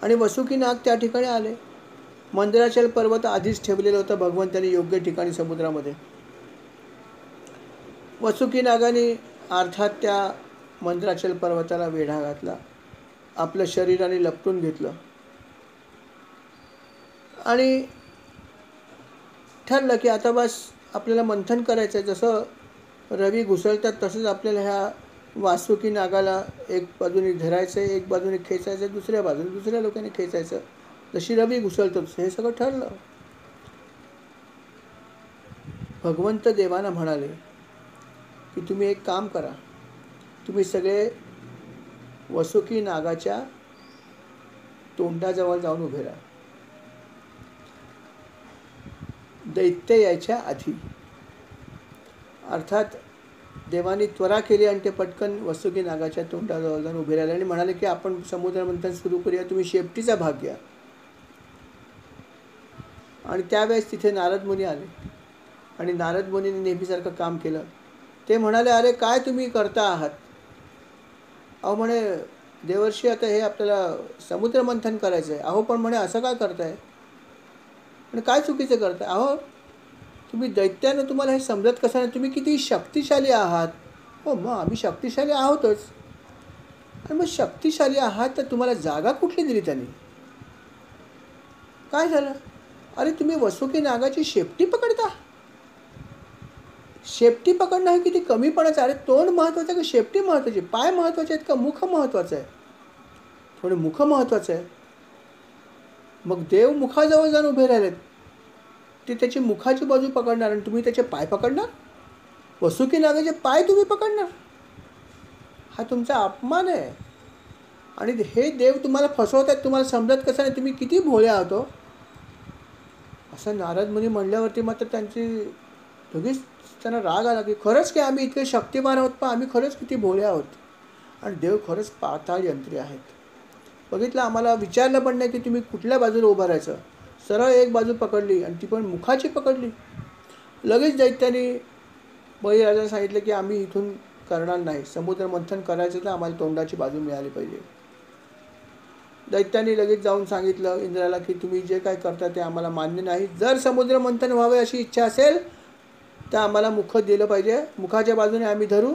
आणि वसुकी नाग त्या ठिकाणी आले. मंदराचल पर्वत आधीच ठेवलेला होता भगवंतांनी योग्य ठिकाणी समुद्रामध्ये. वसुकी नागाने अर्थात त्या मंदराचल पर्वताला वेढा घातला, आपल्या शरीराने लपटून घेतलं आणि ठरलं की आता बस आपल्याला मंथन करायचं आहे. जसं रवी घुसळतात तसंच आपल्याला ह्या वासुकी नागाला एक बाजूने धरायचं आहे, एक बाजूने खेचायचं, दुसऱ्या बाजूने दुसऱ्या लोकांनी खेचायचं, जशी रवी घुसळतो हे सगळं ठरलं. भगवंत देवांना म्हणाले की तुम्ही एक काम करा, तुम्ही सगळे वसुकी नागाच्या तोंडाजवळ जाऊन उभे राहा दैत्य यायच्या आधी. अर्थात देवानी त्वरा केली आणि ते पटकन वसुकी नागाच्या तोंडाजवळ जाऊन उभे राहिले आणि म्हणाले की आपण समुद्र मंथन सुरू करूया, तुम्ही शेपटीचा भाग घ्या. आणि त्यावेळेस तिथे नारद मुनी आले आणि नारद मुनीने नेहमीसारखं काम केलं. ते म्हणाले अरे काय तुम्ही करता आहात. अहो म्हणे देवर्षी आता हे आपल्याला समुद्र मंथन करायचं आहे. अहो पण म्हणे असं काय करताय आणि काय चुकीचं करताय. अहो तुम्ही दैत्यानं तुम्हाला हे समजत कसं नाही, तुम्ही किती शक्तिशाली आहात. हो मग आम्ही शक्तिशाली आहोतच, आणि मग शक्तिशाली आहात तर तुम्हाला जागा कुठली दिली त्यांनी. काय झालं. अरे तुम्ही वसुकी नागाची शेपटी पकडता. शेपटी पकडणं हे किती कमीपणाचं. अरे तोंड महत्त्वाचं आहे का शेपटी महत्त्वाची. पाय महत्त्वाचे आहेत का मुख महत्त्वाचं आहे. थोडे मुख महत्त्वाचं आहे. मग देव मुखाजवळ जाऊन उभे राहिलेत, ते त्याची मुखाची बाजू पकडणार आणि तुम्ही त्याचे पाय पकडणार. वसुकी नागाचे पाय तुम्ही पकडणार. हा तुमचा अपमान आहे. आणि हे देव तुम्हाला फसवत आहेत, तुम्हाला समजत कसं नाही, तुम्ही किती भोळे आहात हो. असं नारद मुनी म्हणल्यावरती मात्र त्यांची लगेच त्यांना राग आला की खरंच की आम्ही इतके शक्तिमान आहोत, पण आम्ही खरंच किती भोळे आहोत. आणि देव खरंच पाताळ यंत्री आहेत. बघितलं, आम्हाला विचारलं पण नाही की तुम्ही कुठल्या बाजूला उभं राहायचं. सरळ एक बाजू पकडली आणि ती पण मुखाची पकडली. लगेच दैत्याने बळीराजाला सांगितलं की आम्ही इथून करणार नाही, समुद्र मंथन करायचं तर आम्हाला तोंडाची बाजू मिळाली पाहिजे. दैत्याने लगेच जाऊन सांगितलं इंद्राला की तुम्ही जे काय करता ते आम्हाला मान्य नाही. जर समुद्र मंथन व्हावे अशी इच्छा असेल तर आम्हाला मुख दिलं पाहिजे. मुखाच्या बाजूने आम्ही धरू,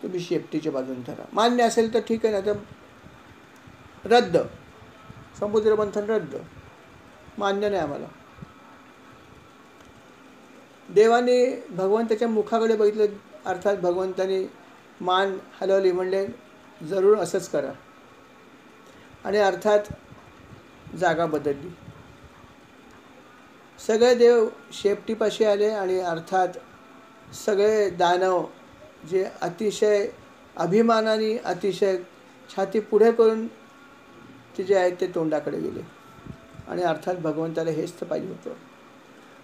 तुम्ही शेपटीच्या बाजूने धरा. मान्य असेल तर ठीक आहे, नाही तर रद्द, समुद्र मंथन रद्द, मान्य नाही आम्हाला. देवाने भगवंताच्या मुखाकडे बघितलं. अर्थात भगवंताने मान हलवली, म्हणले जरूर असंच करा. आणि अर्थात जागा बदलली. सगळे देव शेपटीपाशी आले आणि अर्थात सगळे दानव जे अतिशय अभिमानाने अतिशय छाती पुढे करून ते जे आहेत ते तोंडाकडे गेले. आणि अर्थात भगवंताला हेच तर पाहिजे होतं.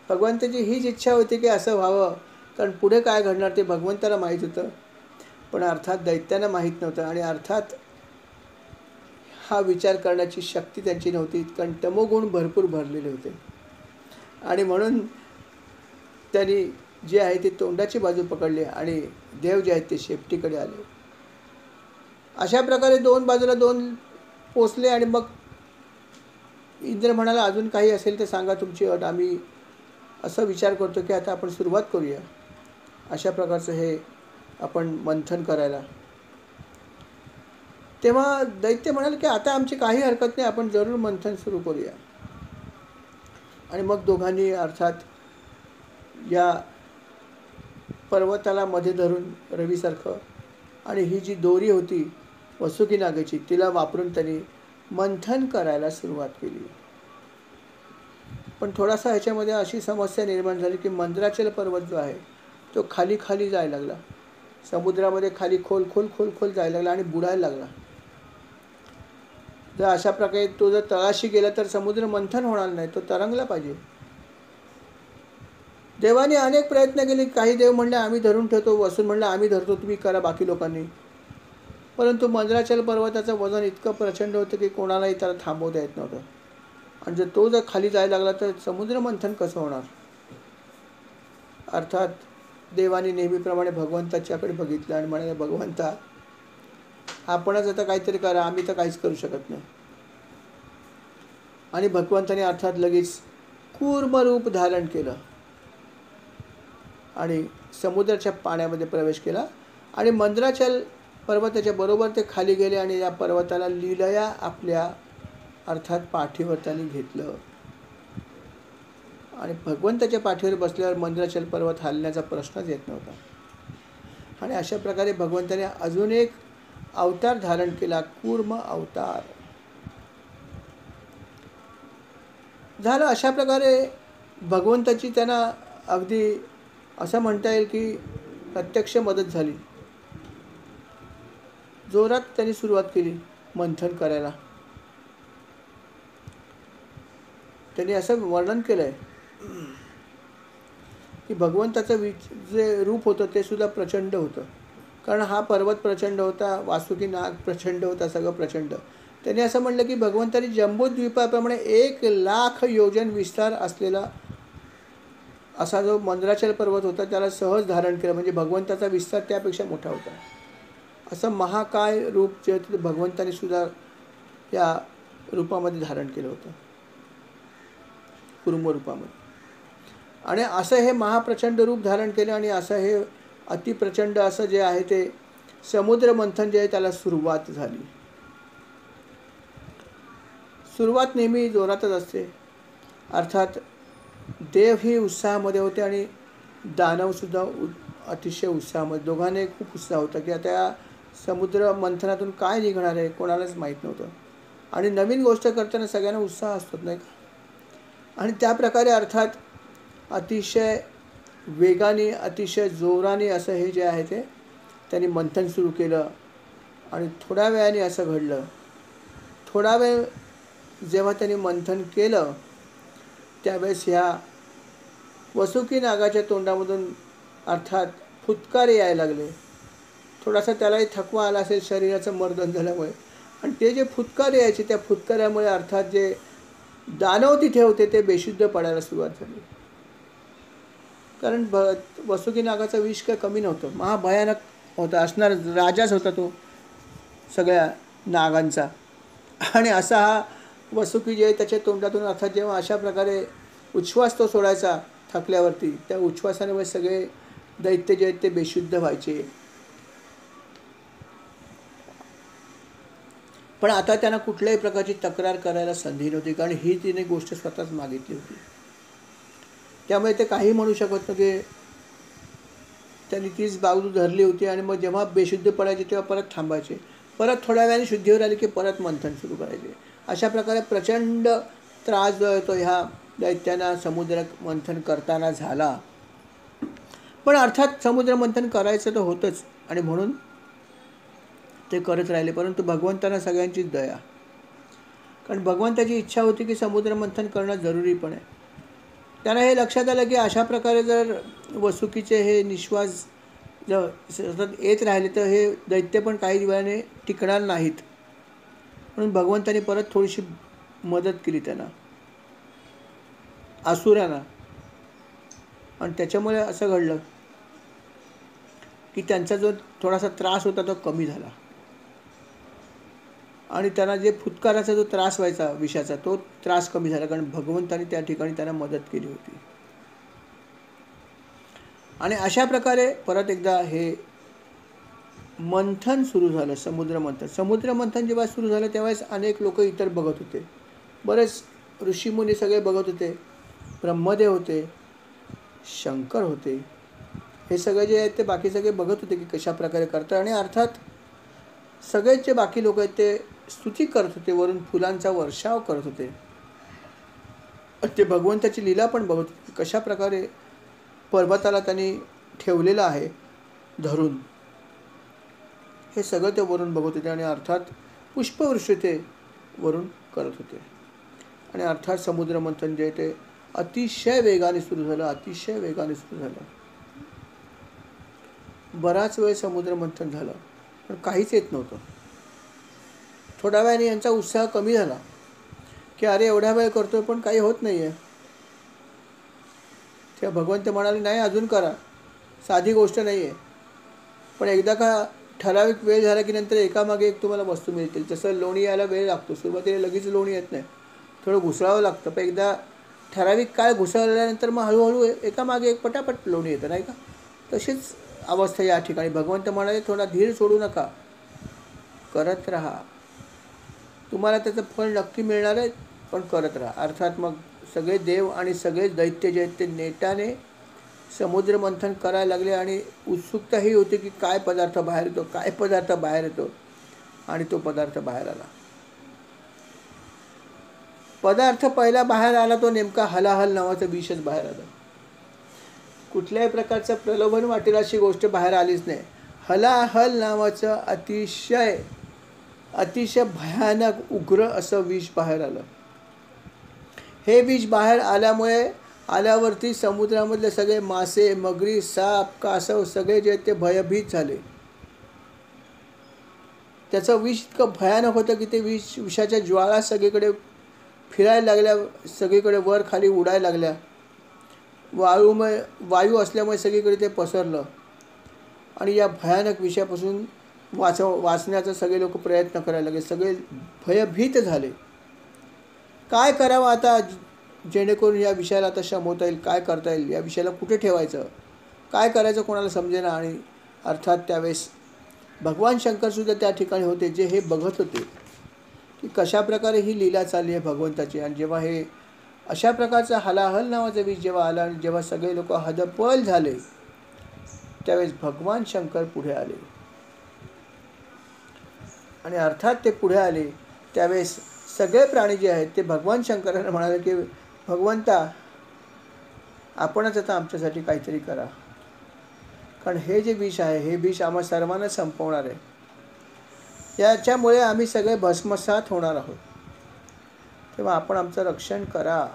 भगवंताची हीच इच्छा होती की असं व्हावं, कारण पुढे काय घडणार ते भगवंताला माहीत होतं, पण अर्थात दैत्यांना माहीत नव्हतं. आणि अर्थात हा विचार करण्याची शक्ती त्यांची नव्हती, कारण तमोगुण भरपूर भरलेले होते. आणि म्हणून त्यांनी जे आहे ते तोंडाची बाजू पकडली आणि देव जे आहेत ते शेपटीकडे आले. अशा प्रकारे दोन बाजूला दोन पोचले. आणि मग इंद्र म्हणाला अजून काही असेल तर सांगा तुमची अट, आम्ही असं विचार करतो की आता आपण सुरुवात करूया अशा प्रकारचं हे आपण मंथन करायला. तेव्हा दैत्य म्हणाले की आता आमची काही हरकत नाही, आपण जरूर मंथन सुरू करूया. आणि मग दोघांनी अर्थात या पर्वताला मध्ये धरून रवीसारखं आणि ही जी दोरी होती वसुकी नागाची तिला वापरून त्यांनी मंथन करायला सुरुवात केली. पण थोडासा ह्याच्यामध्ये अशी समस्या निर्माण झाली की मंदराचल पर्वत जो आहे तो खाली खाली जायला लागला. समुद्रामध्ये खाली खोल खोल खोल खोल जायला लागला आणि बुडायला लागला. जर अशा प्रकारे तो जर तळाशी गेला तर समुद्र मंथन होणार नाही, तो तरंगला पाहिजे. देवाने अनेक प्रयत्न केले. काही देव म्हणले आम्ही धरून ठेवतो, वसून म्हणलं आम्ही धरतो, तुम्ही करा बाकी लोकांनी. परंतु मंदराचल पर्वताचं वजन इतकं प्रचंड होतं की कोणालाही त्याला थांबवता येत नव्हतं. आणि तो जर खाली जायला लागला तर समुद्र मंथन कसं होणार. अर्थात देवाने नेहमीप्रमाणे भगवंताच्याकडे बघितलं आणि म्हणाले, भगवंता आपणच आता काहीतरी करा, आम्ही तर काहीच करू शकत नाही. आणि भगवंताने अर्थात लगेच कूर्म रूप धारण केलं आणि समुद्राच्या पाण्यामध्ये प्रवेश केला आणि मंदराचल पर्वताच्या बरोबर ते खाली गेले आणि या पर्वताला लीलया आपल्या अर्थात पाठीवर त्यांनी घेतलं. आणि भगवंताच्या पाठीवर बसल्यावर मंदराचल पर्वत हलण्याचा प्रश्नच येत नव्हता. आणि अशा प्रकारे भगवंताने अजून एक अवतार धारण केला, कूर्म अवतार झालं. अशा प्रकारे भगवंताची त्यांना अगदी असं म्हणता येईल की प्रत्यक्ष मदत झाली. जोरात त्यांनी सुरुवात केली मंथन करायला. त्यांनी असं वर्णन केलं आहे की भगवंताचं जे रूप होतं ते सुद्धा प्रचंड होतं. कारण हा पर्वत प्रचंड होता, वासुकी नाग प्रचंड होता, सगळं प्रचंड. त्यांनी असं म्हणलं की भगवंतानी जम्बूद्वीपाप्रमाणे 1,00,000 योजन विस्तार असलेला असा जो मंदराचल पर्वत होता त्याला सहज धारण केलं. म्हणजे भगवंताचा विस्तार त्यापेक्षा मोठा होता. असं महाकाय रूप जे होतं ते भगवंताने सुद्धा या रूपामध्ये धारण केलं होतं, कूर्म रूपामध्ये. आणि असं हे महाप्रचंड रूप धारण केलं आणि असं हे अतिप्रचंड असं जे आहे ते समुद्र मंथन जे आहे त्याला सुरुवात झाली. सुरुवात नेहमी जोरातच असते. अर्थात देव ही उत्साहामध्ये होते आणि दानवसुद्धा अतिशय उत्साहामध्ये. दोघांनाही खूप उत्साह होता की आता या समुद्र मंथनातून काय निघणार आहे कोणालाच माहीत नव्हतं. आणि नवीन गोष्ट करताना सगळ्यांना उत्साह असतो नाही का. आणि त्या प्रकारे अर्थात अतिशय वेगाने अतिशय जोराने असं हे जे आहे ते त्यांनी मंथन सुरू केलं. आणि थोड्या वेळाने असं घडलं. थोडा वेळ जेव्हा त्यांनी मंथन केलं त्यावेळेस ह्या वसुकी नागाच्या तोंडामधून अर्थात फुटकारे यायला लागले. थोडासा त्यालाही थकवा आला असेल शरीराचं मर्दन झाल्यामुळे. आणि ते जे फुटकारे यायचे त्या फुटकाऱ्यामुळे अर्थात जे दानव तिथे होते ते बेशुद्ध पडायला सुरुवात झाली. कारण वसुकी नागाचं विष काही कमी नव्हतं, महाभयानक होता, असणार राजाच होता तो सगळ्या नागांचा. आणि असा हा वसुकी जे आहे त्याच्या तोंडातून अर्थात जेव्हा अशा प्रकारे उच्छ्वास तो सोडायचा थकल्यावरती, त्या उच्छ्वासामुळे सगळे दैत्य जे आहेत ते बेशुद्ध व्हायचे. पण आता त्यांना कुठल्याही प्रकारची तक्रार करायला संधी नव्हती, कारण ही तिने गोष्ट स्वतःच मागितली होती. त्यामुळे ते काही म्हणू शकत नव्हते. त्यांनी तीच बाजू धरली होती. आणि मग जेव्हा बेशुद्ध पडायचे तेव्हा परत थांबायचे, परत थोड्या वेळाने शुद्धीवर आले की परत मंथन सुरू करायचे. अशा प्रकारे प्रचंड त्रास जो आहे तो ह्या दैत्यांना समुद्र मंथन करताना झाला. पण अर्थात समुद्र मंथन करायचं तर होतंच आणि म्हणून ते करत राहिले. परंतु भगवंतांना सगळ्यांचीच दया, कारण भगवंताची इच्छा होती की समुद्र मंथन करणं जरुरी पण आहे. त्यांना हे लक्षात आलं की अशा प्रकारे जर वसुकीचे हे निश्वास जर सतत येत राहिले तर हे दैत्य पण काही वेळाने टिकणार नाहीत. म्हणून भगवंतांनी परत थोडीशी मदत केली त्यांना, असुरांना. आणि त्याच्यामुळे असं घडलं की त्यांचा जो थोडासा त्रास होता तो कमी झाला. आणि त्यांना जे फुटकाराचा जो त्रास व्हायचा विषाचा तो त्रास कमी झाला, कारण भगवंतांनी त्या ठिकाणी त्यांना मदत केली होती. आणि अशा प्रकारे परत एकदा हे मंथन सुरू झालं, समुद्र मंथन. समुद्र मंथन जेव्हा सुरू झालं तेव्हाच अनेक लोक इतर बघत होते, बरेच ऋषीमुनी सगळे बघत होते. ब्रह्मदेव होते, शंकर होते, हे सगळे जे आहेत ते बाकी सगळे बघत होते की कशा प्रकारे करतात. आणि अर्थात सगळेच जे बाकी लोक आहेत ते स्तुती करत होते, वरून फुलांचा वर्षाव करत होते. ते भगवंताची लीला पण बघत होते, कशा प्रकारे पर्वताला त्यांनी ठेवलेलं आहे धरून. हे सगळं ते वरून बघत होते. आणि अर्थात पुष्पवृष्टी ते वरून करत होते. आणि अर्थात समुद्र मंथन जे ते अतिशय वेगाने सुरू झालं, अतिशय वेगाने सुरू झालं. बराच वेळ समुद्रमंथन झालं पण काहीच येत नव्हतं. थोड्या वेळाने यांचा उत्साह कमी झाला की अरे एवढा वेळ करतोय पण काही होत नाही आहे. तेव्हा भगवंत म्हणाले नाही, अजून करा, साधी गोष्ट नाही आहे. पण एकदा का ठराविक वेळ झाला की नंतर एकामागे एक तुम्हाला वस्तू मिळतील. जसं लोणी यायला वेळ लागतो, सुरुवातीला लगेच लोणी येत नाही, थोडं घुसळावं लागतं. पण एकदा ठराविक काळ घुसळल्यानंतर मग हळूहळू एकामागे एक पटापट लोणी येतं, नाही का? तशीच अवस्था या ठिकाणी. भगवंत म्हणाले थोडा धीर सोडू नका, करत राहा, तुम्हाला त्याचं फळ नक्की मिळणार आहे, पण करत राहा. अर्थात मग सगळे देव आणि सगळे दैत्य जे आहेत ते नेटाने समुद्रमंथन करायला लागले आणि उत्सुकता ही होती की काय पदार्थ बाहेर येतो, काय पदार्थ बाहेर येतो. आणि तो पदार्थ बाहेर आला. पदार्थ पहिला बाहेर आला तो नेमका हलाहल नावाचं विषच बाहेर आलं. कुठल्याही प्रकारचं प्रलोभन वाटेल अशी गोष्ट बाहेर आलीच नाही. हलाहल नावाचं अतिशय भयानक उग्र असं विष बाहेर आलं. हे विष बाहेर आल्यावरती समुद्रामधले सगळे मासे, मगरी, साप, कासव सगळे जे ते भयभीत झाले. त्याचं विष इतकं भयानक होतं की ते विषाच्या ज्वाळा सगळीकडे फिरायला लागल्या, सगळीकडे वर खाली उडायला लागल्या. वायू असल्यामुळे सगळीकडे ते पसरलं आणि या भयानक विषयापासून वाचण्याचा सगळे लोक प्रयत्न करायला लागले. सगळे भयभीत झाले. काय करावं आता जेणेकरून या विषयाला आता शमवता येईल, काय करता येईल, या विषयाला कुठे ठेवायचं, काय करायचं कोणाला समजेना. आणि अर्थात त्यावेळेस भगवान शंकरसुद्धा त्या ठिकाणी होते, जे हे बघत होते की कशाप्रकारे ही लीला चालली आहे भगवंताची. आणि जेव्हा हे अशा प्रकारचं हलाहल नावाचं विष जेव्हा आला आणि जेव्हा सगळे लोक हतबल झाले त्यावेळेस भगवान शंकर पुढे आले. आणि अर्थात ते पुढे आले त्यावेळेस सगळे प्राणी जे आहेत ते भगवान शंकरांना म्हणाले की भगवंता, आपणच आता आमच्यासाठी काहीतरी करा, कारण हे जे विष आहे हे विष आम्हा सर्वांना संपवणार आहे. याच्यामुळे आम्ही सगळे भस्मसात होणार आहोत, तेव्हा आपण आमचं रक्षण करा.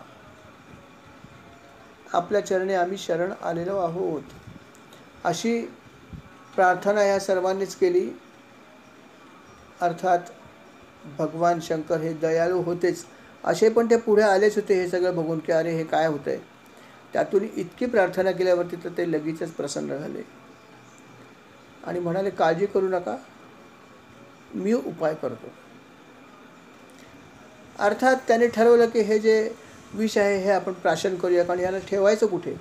आपल्या चरणी आम्ही शरण आलेलो आहोत. अशी प्रार्थना या सर्वांनीच केली. अर्थात भगवान शंकर हे दयाळू होतेच, असे पण ते पुढे आलेच होते हे सगळं बघून की अरे हे काय होतं आहे. त्यातून इतकी प्रार्थना केल्यावरती तर ते लगेचच प्रसन्न झाले आणि म्हणाले काळजी करू नका, मी उपाय करतो. अर्थात त्याने ठरवलं की हे जे विष आहे हे आपण प्राशन करूया, कारण याला ठेवायचं कुठे.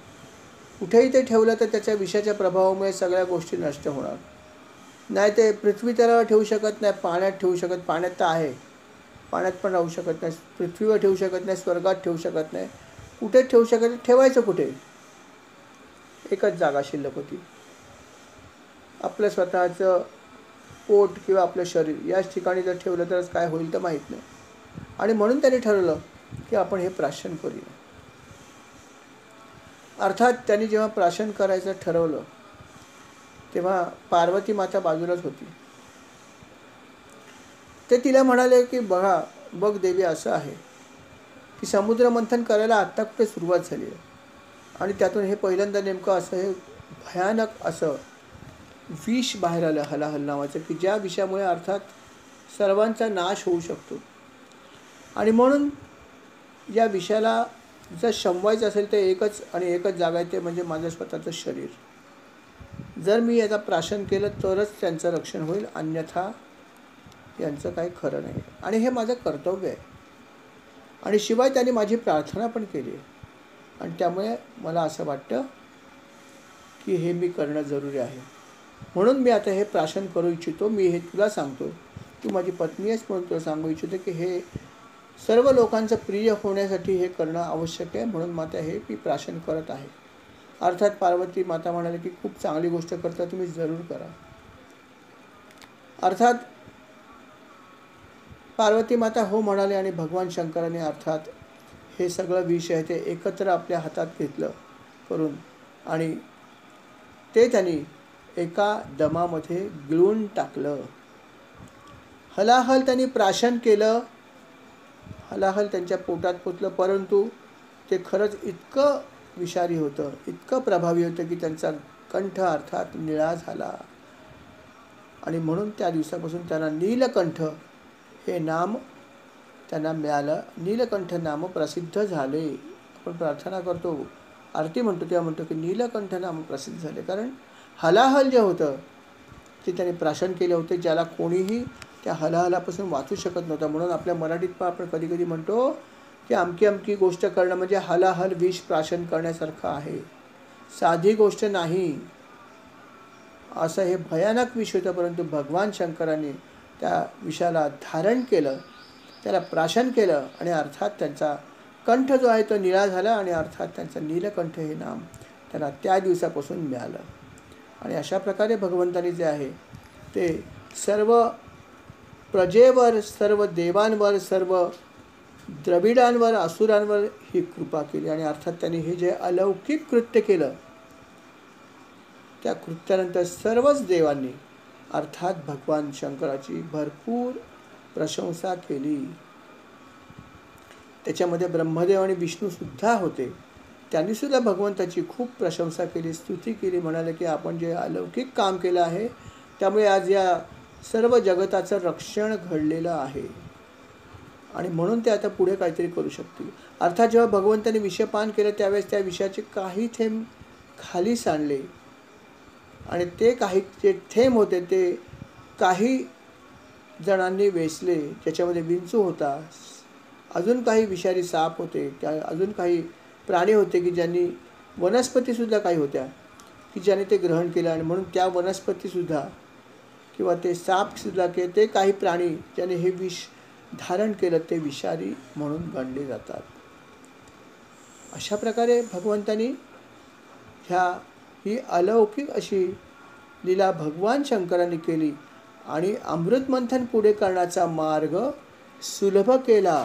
कुठेही ते ठेवलं तर त्याच्या विषाच्या प्रभावामुळे सगळ्या गोष्टी नष्ट होणार. नाही ते पृथ्वी तलावर ठेवू शकत नाही, पाण्यात ठेवू शकत, पाण्यात तर आहे, पाण्यात पण राहू शकत नाही, पृथ्वीवर ठेवू शकत नाही, स्वर्गात ठेवू शकत नाही, कुठेच ठेवू शकत नाही. ठेवायचं कुठे. एकच जागा शिल्लक होती, आपलं स्वतःचं पोट किंवा आपलं शरीर. याच ठिकाणी जर ठेवलं तरच काय होईल तर माहीत नाही. आणि म्हणून त्याने ठरवलं की आपण हे प्राशन करूया. अर्थात त्यांनी जेव्हा प्राशन करायचं ठरवलं तेव्हा पार्वती माता बाजूलाच होती. ते तिला म्हणाले की बघ देवी, असं आहे की समुद्रमंथन करायला आत्ता कुठे सुरुवात झाली आहे आणि त्यातून हे पहिल्यांदा नेमकं असं हे भयानक असं विष बाहेर आलं हलाहल नावाचं, की ज्या विषामुळे अर्थात सर्वांचा नाश होऊ शकतो. आणि म्हणून या विषयाला जर शमवायचं असेल तर एकच जागा आहे, ते म्हणजे माझं स्वतःचं शरीर. जर मी याचा प्राशन केलं तरच त्यांचं रक्षण होईल, अन्यथा यांचं काही खरं नाही. आणि हे माझं कर्तव्य आहे. आणि शिवाय त्यांनी माझी प्रार्थना पण केली आहे आणि त्यामुळे मला असं वाटतं की हे मी करणं जरुरी आहे. म्हणून मी आता हे प्राशन करू इच्छितो. मी हे तुला सांगतो, तू माझी पत्नी आहेस म्हणून तुला सांगू इच्छितो की हे सर्व लोकांचं प्रिय होण्यासाठी हे करणं आवश्यक आहे. म्हणून माता हे मी प्राशन करत आहे. अर्थात पार्वती माता म्हणाली की खूप चांगली गोष्ट करता, तुम्ही जरूर करा. अर्थात पार्वती माता हो म्हणाले आणि भगवान शंकराने अर्थात हे सगळं विष आहे ते एकत्र आपल्या हातात घेतलं करून आणि ते त्यांनी एका दमामध्ये गिळून टाकलं. हलाहल त्यांनी प्राशन केलं, हलाहल त्यांच्या पोटात पोचलं, परंतु ते खरंच इतकं विषारी होतं, इतकं प्रभावी होतं की त्यांचा कंठ अर्थात निळा झाला. आणि म्हणून त्या दिवसापासून त्यांना नीलकंठ हे नाम त्यांना मिळालं. नीलकंठ नाम प्रसिद्ध झाले. आपण प्रार्थना करतो, आरती म्हणतो तेव्हा म्हणतो की नीलकंठ नाम प्रसिद्ध झाले. कारण हलाहल जे होतं ते त्याने प्राशन केले होते, ज्याला कोणीही त्या हलाहलापासून वाचू शकत नव्हतं. म्हणून आपल्या मराठीत पण आपण कधी कधी म्हणतो की अमकी अमकी गोष्ट करणं म्हणजे हलाहल विष प्राशन करण्यासारखं आहे, साधी गोष्ट नाही. असं हे भयानक विष होतं, परंतु भगवान शंकराने त्या विषाला धारण केलं, त्याला प्राशन केलं आणि अर्थात त्यांचा कंठ जो आहे तो निळा झाला आणि अर्थात त्यांचं नीलकंठ हे नाम त्यांना त्या दिवसापासून मिळालं. आणि अशा प्रकारे भगवंतानी जे आहे ते सर्व प्रजेवर, सर्व देवांवर, सर्व द्रविडांवर, असुरांवर ही कृपा केली. आणि अर्थात त्यांनी हे जे अलौकिक कृत्य केलं, त्या कृत्यानंतर सर्वच देवांनी अर्थात भगवान शंकराची भरपूर प्रशंसा केली. त्याच्यामध्ये ब्रह्मदेव आणि विष्णूसुद्धा होते. त्यांनीसुद्धा भगवंताची खूप प्रशंसा केली, स्तुती केली. म्हणाले की आपण जे अलौकिक काम केलं आहे त्यामुळे आज या सर्व जगताचं रक्षण घडलेलं आहे आणि म्हणून ते आता पुढे काहीतरी करू शकतील. अर्थात जेव्हा भगवंताने विषपान केलं त्यावेळेस त्या विषयाचे काही थेंब खाली सांडले आणि ते काही जे थेंब होते ते काही जणांनी वेचले, ज्याच्यामध्ये विंचू होता, अजून काही विषारी साप होते, अजून काही प्राणी होते की ज्यांनी, वनस्पतीसुद्धा काही होत्या की ज्याने ते ग्रहण केलं. आणि म्हणून त्या वनस्पतीसुद्धा किंवा ते सापसुद्धा की ते काही प्राणी ज्याने हे विष धारण केलं ते विषारी म्हणून गणले जातात. अशा प्रकारे भगवंतानी ही अलौकिक अशी लीला भगवान शंकरांनी केली आणि अमृत मंथन पुढे करण्याचा मार्ग सुलभ केला.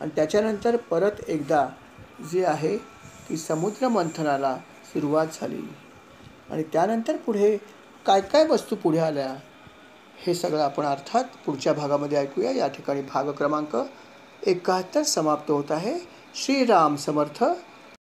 आणि त्याच्यानंतर परत एकदा जे आहे की समुद्र मंथनाला सुरुवात झाली. आणि त्यानंतर पुढे काय काय वस्तू पुढे आल्या हे सगळं आपण अर्थात पुढच्या भागामध्ये ऐकूया. या ठिकाणी भाग क्रमांक 71 समाप्त होत आहे. श्रीराम समर्थ.